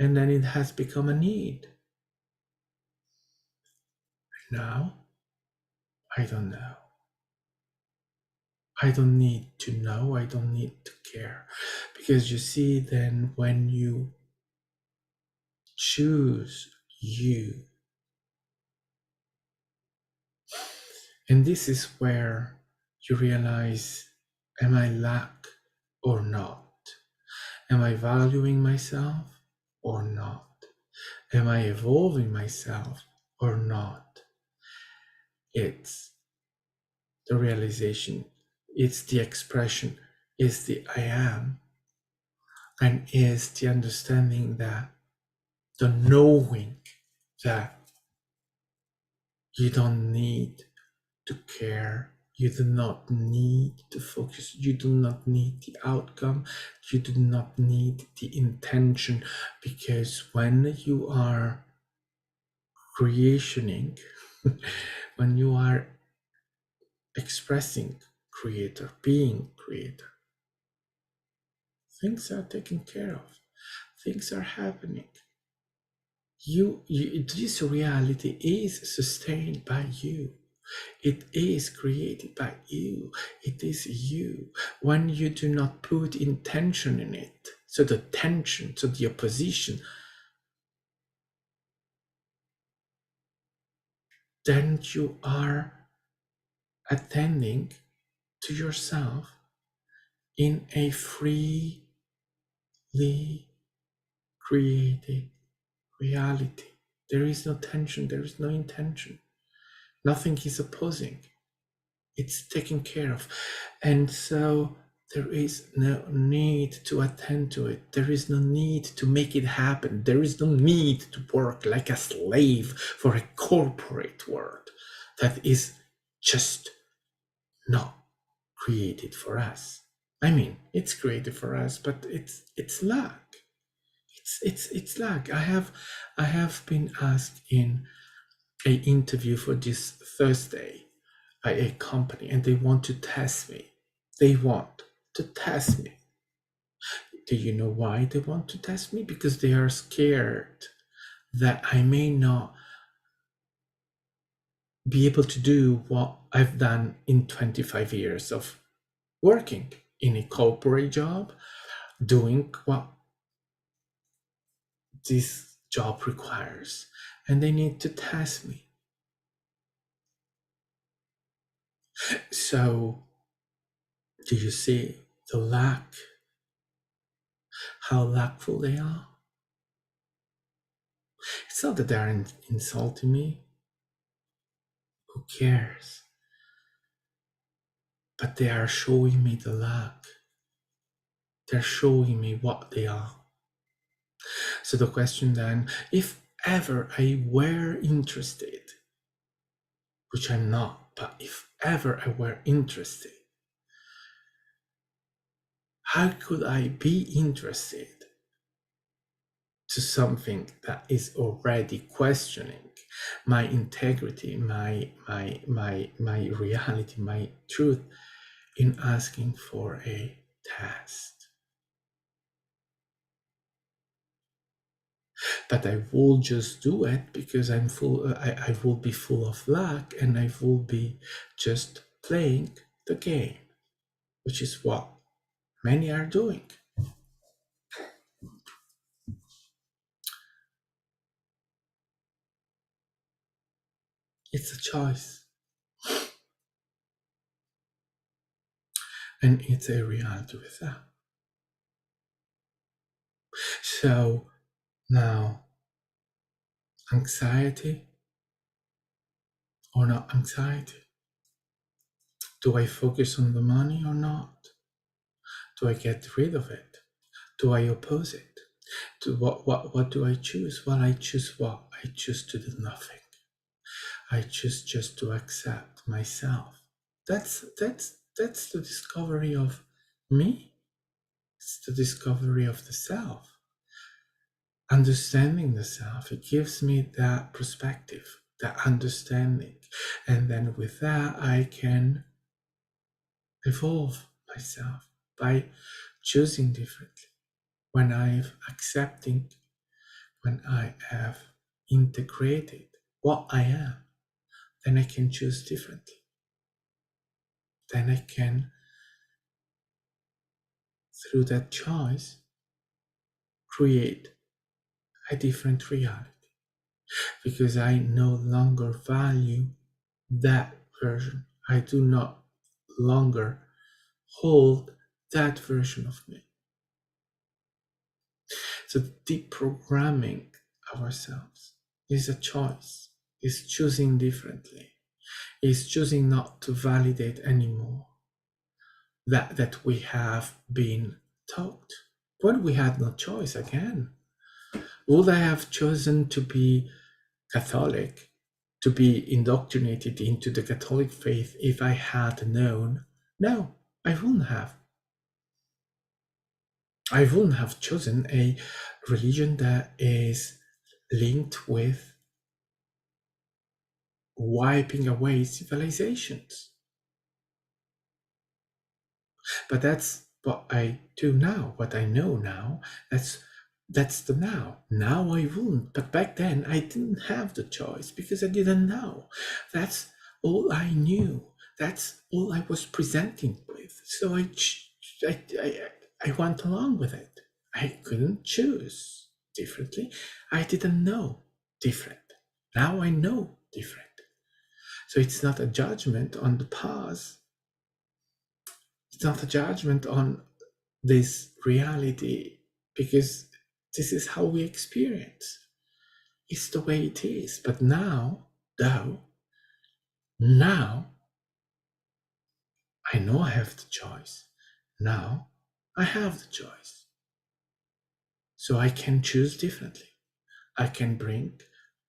it has become a need. Now, I don't know. I don't need to know. I don't need to care. Because you see, then when you choose you, and this is where you realize, am I lack or not? Am I valuing myself or not? Am I evolving myself or not? It's the realization, it's the expression, it's the I am, and is the understanding that the knowing that you don't need to care, you do not need to focus, you do not need the outcome, you do not need the intention, because when you are creationing, when you are expressing creator, being creator, things are taken care of, things are happening. This reality is sustained by you. It is created by you. It is you. When you do not put intention in it, so the tension, so the opposition, then you are attending to yourself in a freely created reality. There is no tension, there is no intention. Nothing is opposing. It's taken care of. And so there is no need to attend to it. There is no need to make it happen. There is no need to work like a slave for a corporate world that is just not created for us. I mean, it's created for us, but it's lack. It's lack. I have been asked in an interview for this Thursday by a company, and they want to test me. They want to test me. Do you know why they want to test me? Because they are scared that I may not be able to do what I've done in 25 years of working in a corporate job, doing what this job requires. And they need to test me. So, do you see the lack? How lackful they are? It's not that they're insulting me. Who cares? But they are showing me the lack. They're showing me what they are. So the question then, if ever I were interested, which I'm not, but if ever I were interested, how could I be interested to something that is already questioning my integrity, my reality, my truth, in asking for a test? But I will just do it because I'm full. I will be full of luck, and I will be just playing the game, which is what many are doing. It's a choice, and it's a reality with that. So now, anxiety or not anxiety? Do I focus on the money or not? Do I get rid of it? Do I oppose it? What do I choose? Well, I choose what? I choose to do nothing. I choose just to accept myself. That's the discovery of me. It's the discovery of the self. Understanding the self, it gives me that perspective, that understanding. And then with that, I can evolve myself by choosing differently. When I've accepting, when I have integrated what I am, then I can choose differently. Then I can, through that choice, create a different reality. Because I no longer value that version. I do not longer hold that version of me. So deprogramming ourselves is a choice, is choosing differently, is choosing not to validate anymore that we have been taught. When we had no choice again, would I have chosen to be Catholic, to be indoctrinated into the Catholic faith if I had known? No, I wouldn't have. I wouldn't have chosen a religion that is linked with wiping away civilizations. But that's what I do now, what I know now. That's the now. Now I wouldn't. But back then I didn't have the choice because I didn't know. That's all I knew. That's all I was presenting with. So I went along with it. I couldn't choose differently. I didn't know different. Now I know different. So it's not a judgment on the past. It's not a judgment on this reality, because this is how we experience. It's the way it is. But now, though, now I know I have the choice. Now I have the choice. So I can choose differently. I can bring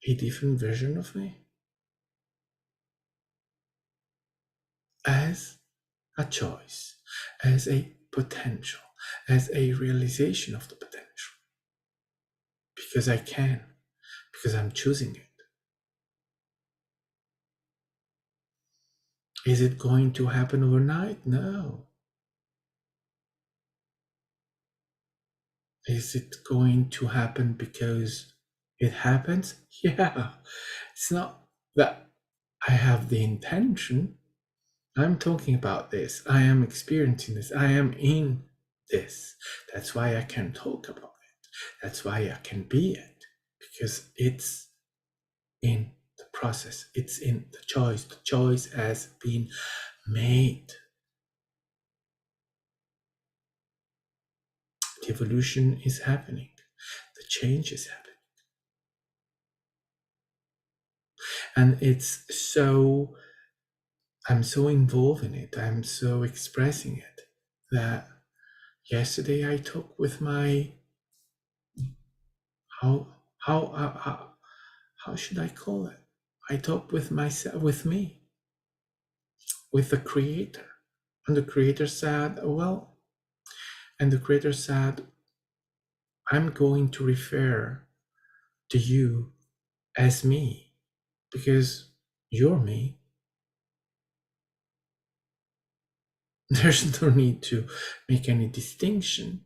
a different version of me as a choice, as a potential, as a realization of the potential. Because I can, because I'm choosing it. Is it going to happen overnight? No. Is it going to happen because it happens? Yeah. It's not that I have the intention. I'm talking about this. I am experiencing this. I am in this. That's why I can talk about it. That's why I can be it. Because it's in the process. It's in the choice. The choice has been made. The evolution is happening. The change is happening. And I'm so involved in it. I'm so expressing it that yesterday I talked with my, how, how, how, how, how should I call it? I talked with myself, with me, with the creator. And the creator said, I'm going to refer to you as me because you're me. There's no need to make any distinction.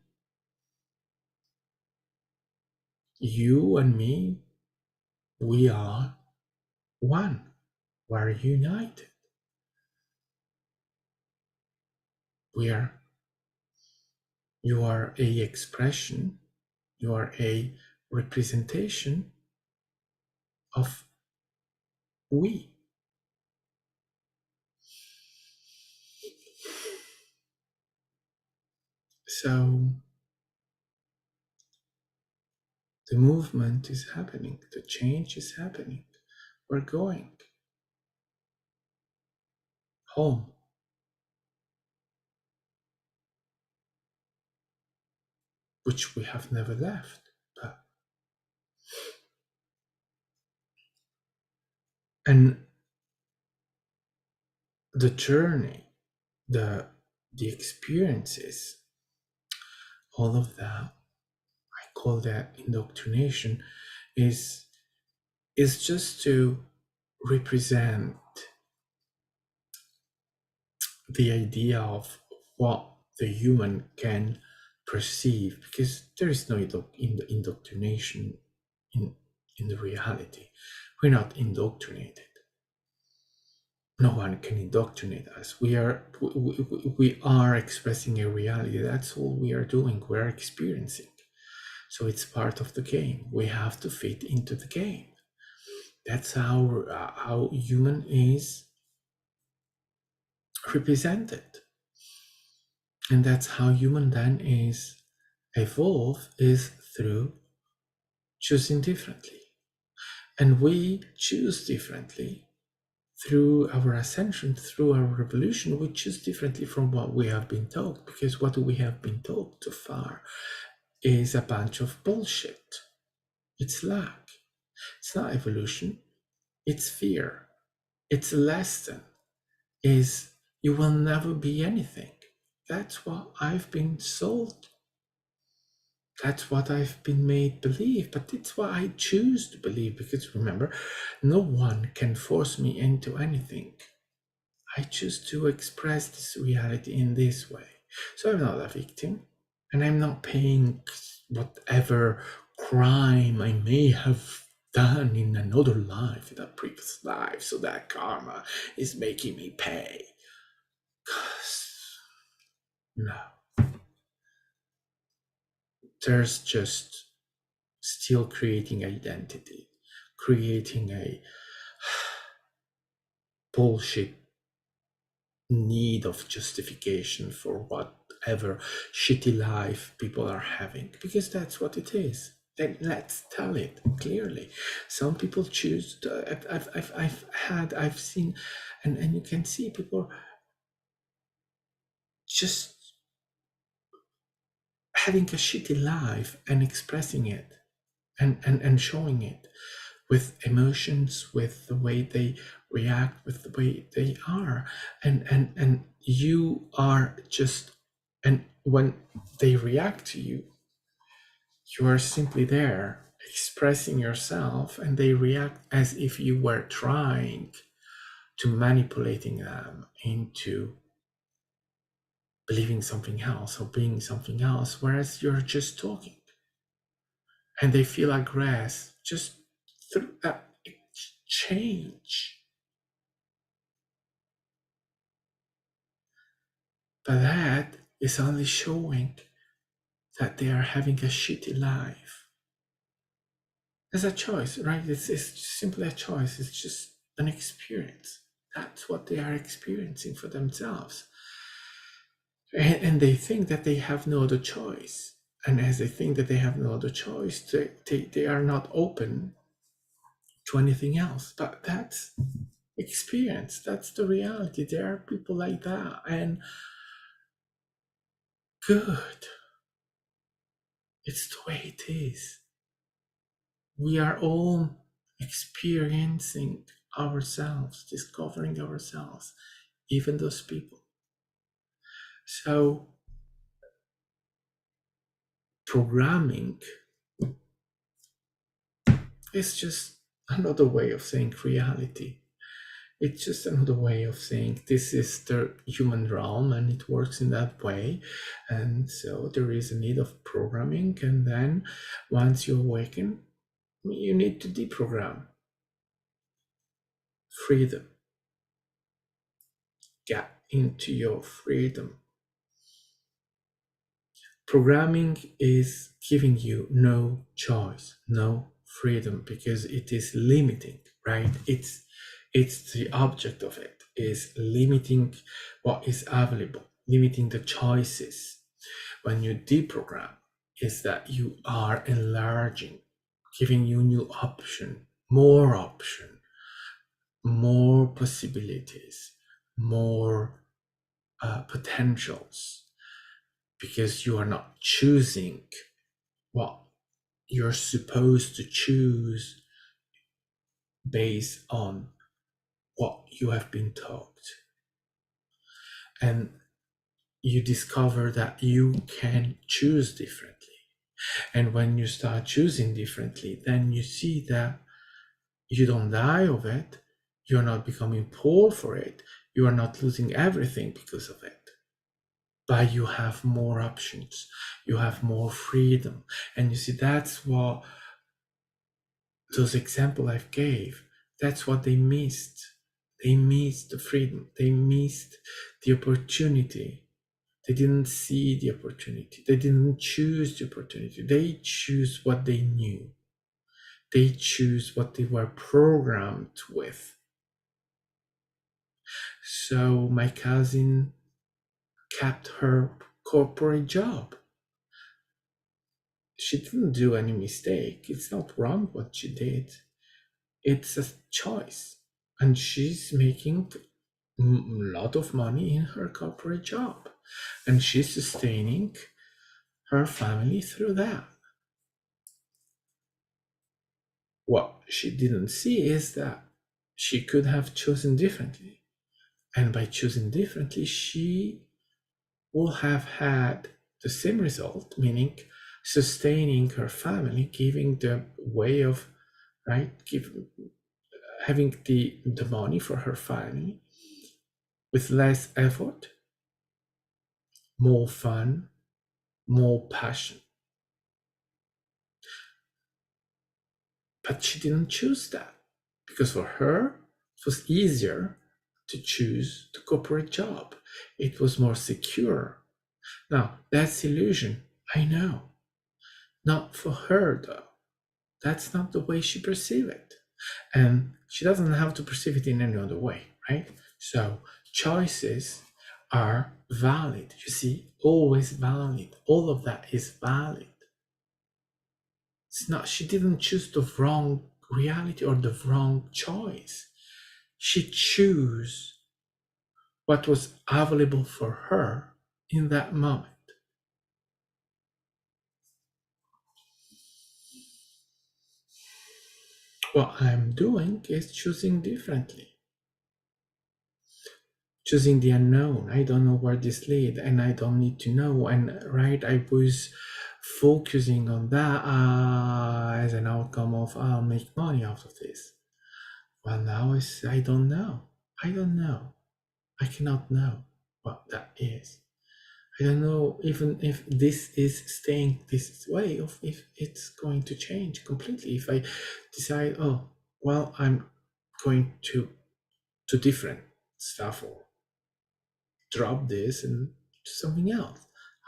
You and me, we are one. We're united. You are a expression, you are a representation of we. So the movement is happening, the change is happening. We're going. home, which we have never left. And the journey, the experiences, all of that, I call that indoctrination, is just to represent the idea of what the human can perceive, because there is no indoctrination in the reality. We're not indoctrinated. No one can indoctrinate us. We are expressing a reality. That's all we are doing. We're experiencing. So it's part of the game. We have to fit into the game. That's how human is represented. And that's how human then is evolve, is through choosing differently. And we choose differently through our ascension, through our revolution. We choose differently from what we have been told, because what we have been told so far is a bunch of bullshit. It's lack. It's not evolution. It's fear. It's a lesson. Is you will never be anything. That's what I've been sold. That's what I've been made believe, but it's what I choose to believe, because remember, no one can force me into anything. I choose to express this reality in this way. So I'm not a victim, and I'm not paying whatever crime I may have done in another life, in a previous life, so that karma is making me pay. 'Cause no. There's just still creating identity, creating a bullshit need of justification for whatever shitty life people are having, because that's what it is. Then let's tell it clearly. Some people choose to, I've seen, and you can see people just having a shitty life and expressing it and showing it with emotions, with the way they react, with the way they are, and you are just, and when they react to you, you are simply there expressing yourself, and they react as if you were trying to manipulating them into believing something else or being something else, whereas you're just talking, and they feel aggressed just through that change. But that is only showing that they are having a shitty life. It's a choice, right? It's simply a choice. It's just an experience. That's what they are experiencing for themselves. And they think that they have no other choice. And as they think that they have no other choice, they are not open to anything else. But that's experience. That's the reality. There are people like that. And good. It's the way it is. We are all experiencing ourselves, discovering ourselves, even those people. So, programming is just another way of saying reality. It's just another way of saying this is the human realm and it works in that way. And so there is a need of programming. And then once you awaken, you need to deprogram. Freedom. Get into your freedom. Programming is giving you no choice, no freedom, because it is limiting, right? It's the object of it is limiting what is available, limiting the choices. When you deprogram, is that you are enlarging, giving you new option, more possibilities, more potentials, because you are not choosing what you're supposed to choose based on what you have been taught. And you discover that you can choose differently. And when you start choosing differently, then you see that you don't die of it, you're not becoming poor for it, you are not losing everything because of it. But you have more options, you have more freedom. And you see, that's what those examples I gave, that's what they missed. They missed the freedom, they missed the opportunity. They didn't see the opportunity. They didn't choose the opportunity. They choose what they knew. They choose what they were programmed with. So my cousin kept her corporate job. She didn't do any mistake. It's not wrong what she did. It's a choice. And she's making a lot of money in her corporate job. And she's sustaining her family through that. What she didn't see is that she could have chosen differently. And by choosing differently, she will have had the same result, meaning sustaining her family, giving the way of, right, having the money for her family with less effort, more fun, more passion. But she didn't choose that, because for her, it was easier to choose the corporate job. It was more secure. Now, that's illusion, I know. Not for her, though. That's not the way she perceives it. And she doesn't have to perceive it in any other way, right? So choices are valid. You see, always valid. All of that is valid. It's not, she didn't choose the wrong reality or the wrong choice. She chose what was available for her in that moment. What I'm doing is choosing differently. Choosing the unknown. I don't know where this leads, and I don't need to know. And right, I was focusing on that as an outcome of I'll make money out of this. Well, now I don't know. I don't know. I cannot know what that is. I don't know even if this is staying this way, or if it's going to change completely. If I decide, oh, well, I'm going to different stuff, or drop this and do something else.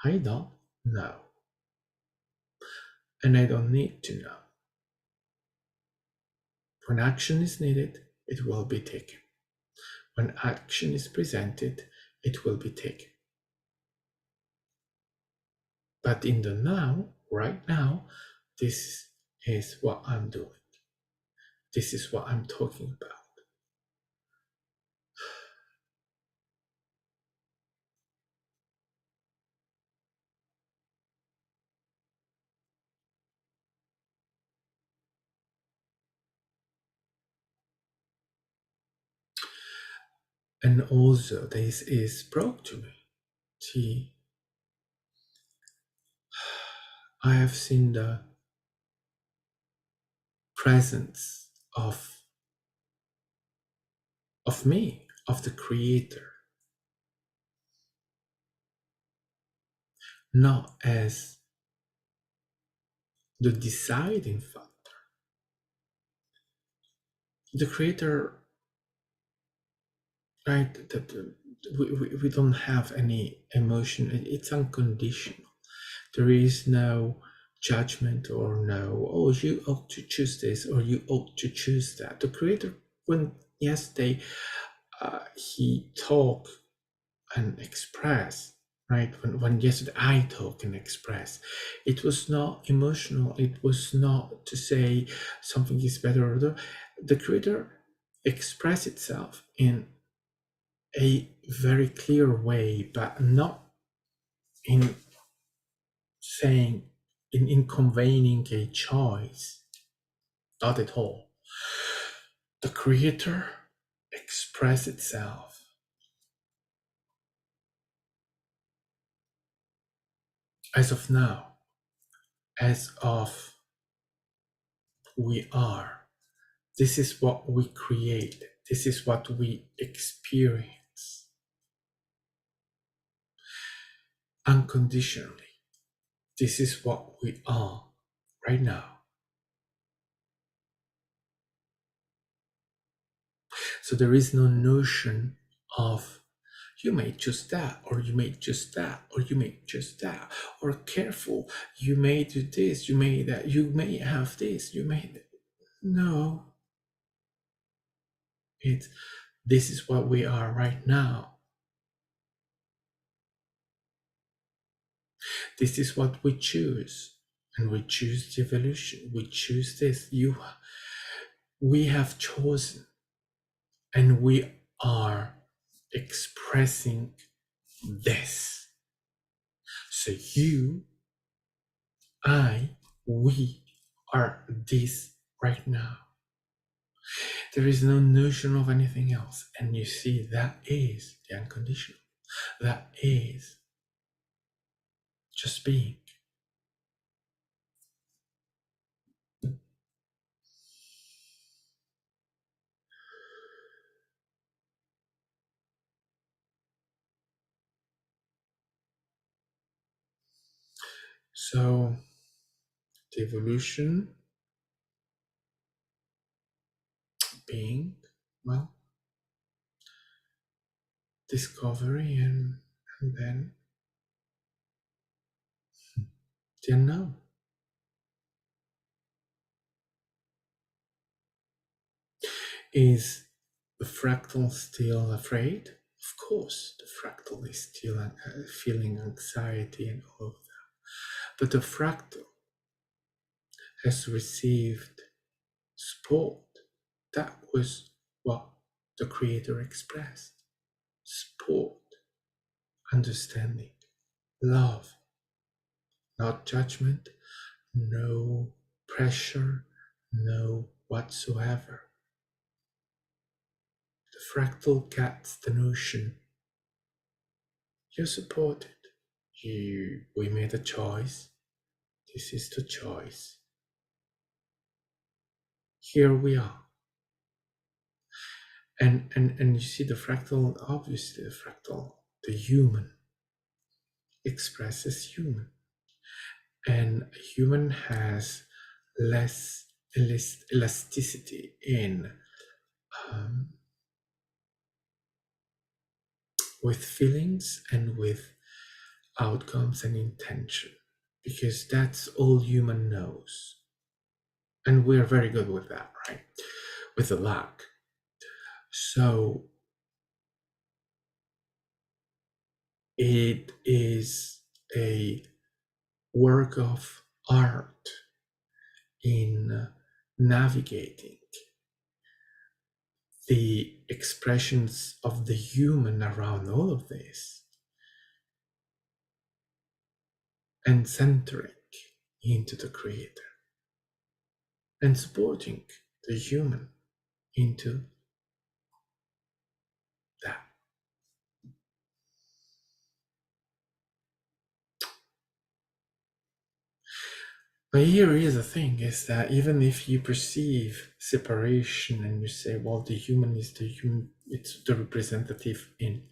I don't know. And I don't need to know. When action is needed, it will be taken. When action is presented, it will be taken. But in the now, right now, this is what I'm doing. This is what I'm talking about. And also, this is brought to me. See, I have seen the presence of me, of the Creator, not as the deciding factor. The Creator, right? That we don't have any emotion. It's unconditional. There is no judgment or no, oh, you ought to choose this or you ought to choose that. The Creator, when yesterday he talked and expressed, right? When yesterday I talk and express, it was not emotional. It was not to say something is better or the Creator express itself in a very clear way, but not in saying, in conveying a choice, not at all. The creator express itself as of now, as of we are. This is what we create. This is what we experience unconditionally. This is what we are right now. So there is no notion of you may choose that, or you may choose that, or you may choose that, or careful, you may do this, you may that, you may have this, you may that. No, it's this is what we are right now. This is what we choose, and we choose the evolution. We choose this. We have chosen, and we are expressing this. So you, I, we are this right now. There is no notion of anything else. And you see, that is the unconditional. That is just being. So the evolution, being, well, discovery, and then the unknown. Is the fractal still afraid? Of course, the fractal is still feeling anxiety and all of that. But the fractal has received support. That was what the Creator expressed. Support, understanding, love, not judgment, no pressure, no whatsoever. The fractal gets the notion. You're supported. We made a choice. This is the choice. Here we are. And you see the fractal, obviously the fractal, the human expresses human. And a human has less elasticity in with feelings and with outcomes and intention, because that's all human knows. And we're very good with that, right? With the lack. So it is a work of art in navigating the expressions of the human around all of this and centering into the Creator and supporting the human into that. But here is the thing, is that even if you perceive separation and you say, well, the human is the human, it's the representative in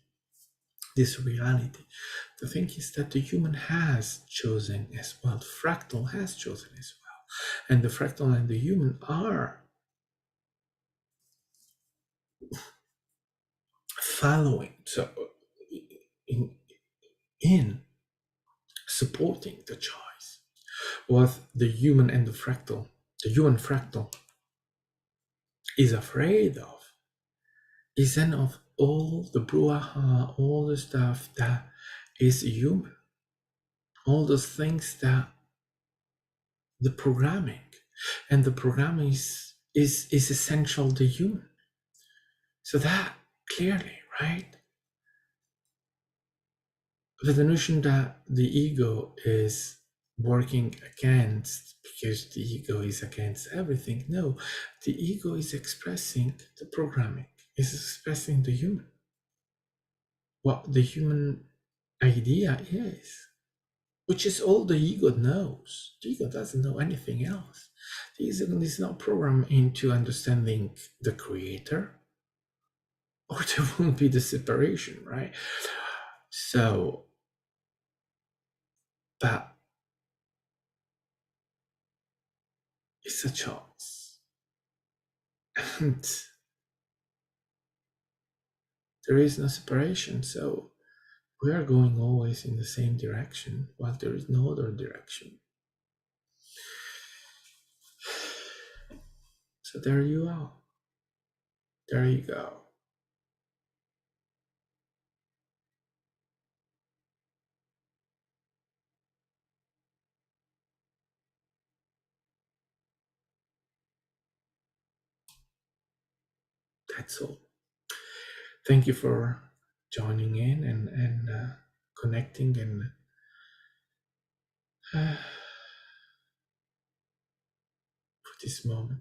this reality, the thing is that the human has chosen as well. The fractal has chosen as well. And the fractal and the human are following, so in supporting the choice. What the human and the human fractal is afraid of is then of all the brouhaha, all the stuff that is human, all those things that the programming, and the programming is essential to human. So that clearly, right? the notion that the ego is working against because the ego is against everything. No, the ego is expressing the programming, is expressing the human, what the human idea is, which is all the ego knows. The ego doesn't know anything else. The ego is not programmed into understanding the creator, or there won't be the separation, right? So that is a choice. And there is no separation. So we are going always in the same direction while there is no other direction. So there you are. There you go. That's all. Thank you for joining in and connecting and for this moment.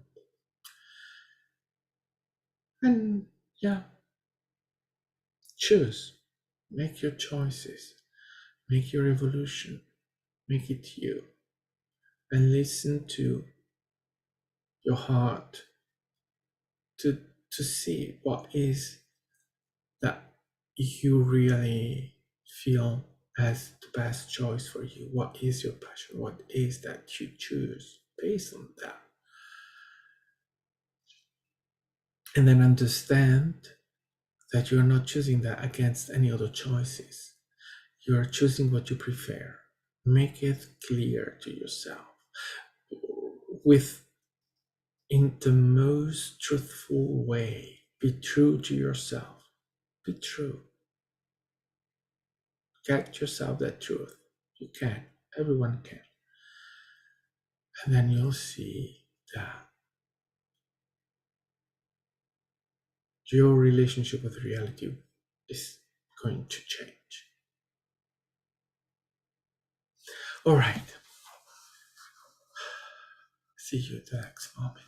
And yeah, choose. Make your choices. Make your evolution. Make it you. And listen to your heart to see what is that you really feel as the best choice for you. What is your passion? What is that you choose based on that? And then understand that you are not choosing that against any other choices. You are choosing what you prefer. Make it clear to yourself with in the most truthful way. Be true to yourself. Be true. Get yourself that truth. You can. Everyone can. And then you'll see that your relationship with reality is going to change. All right. See you the next moment.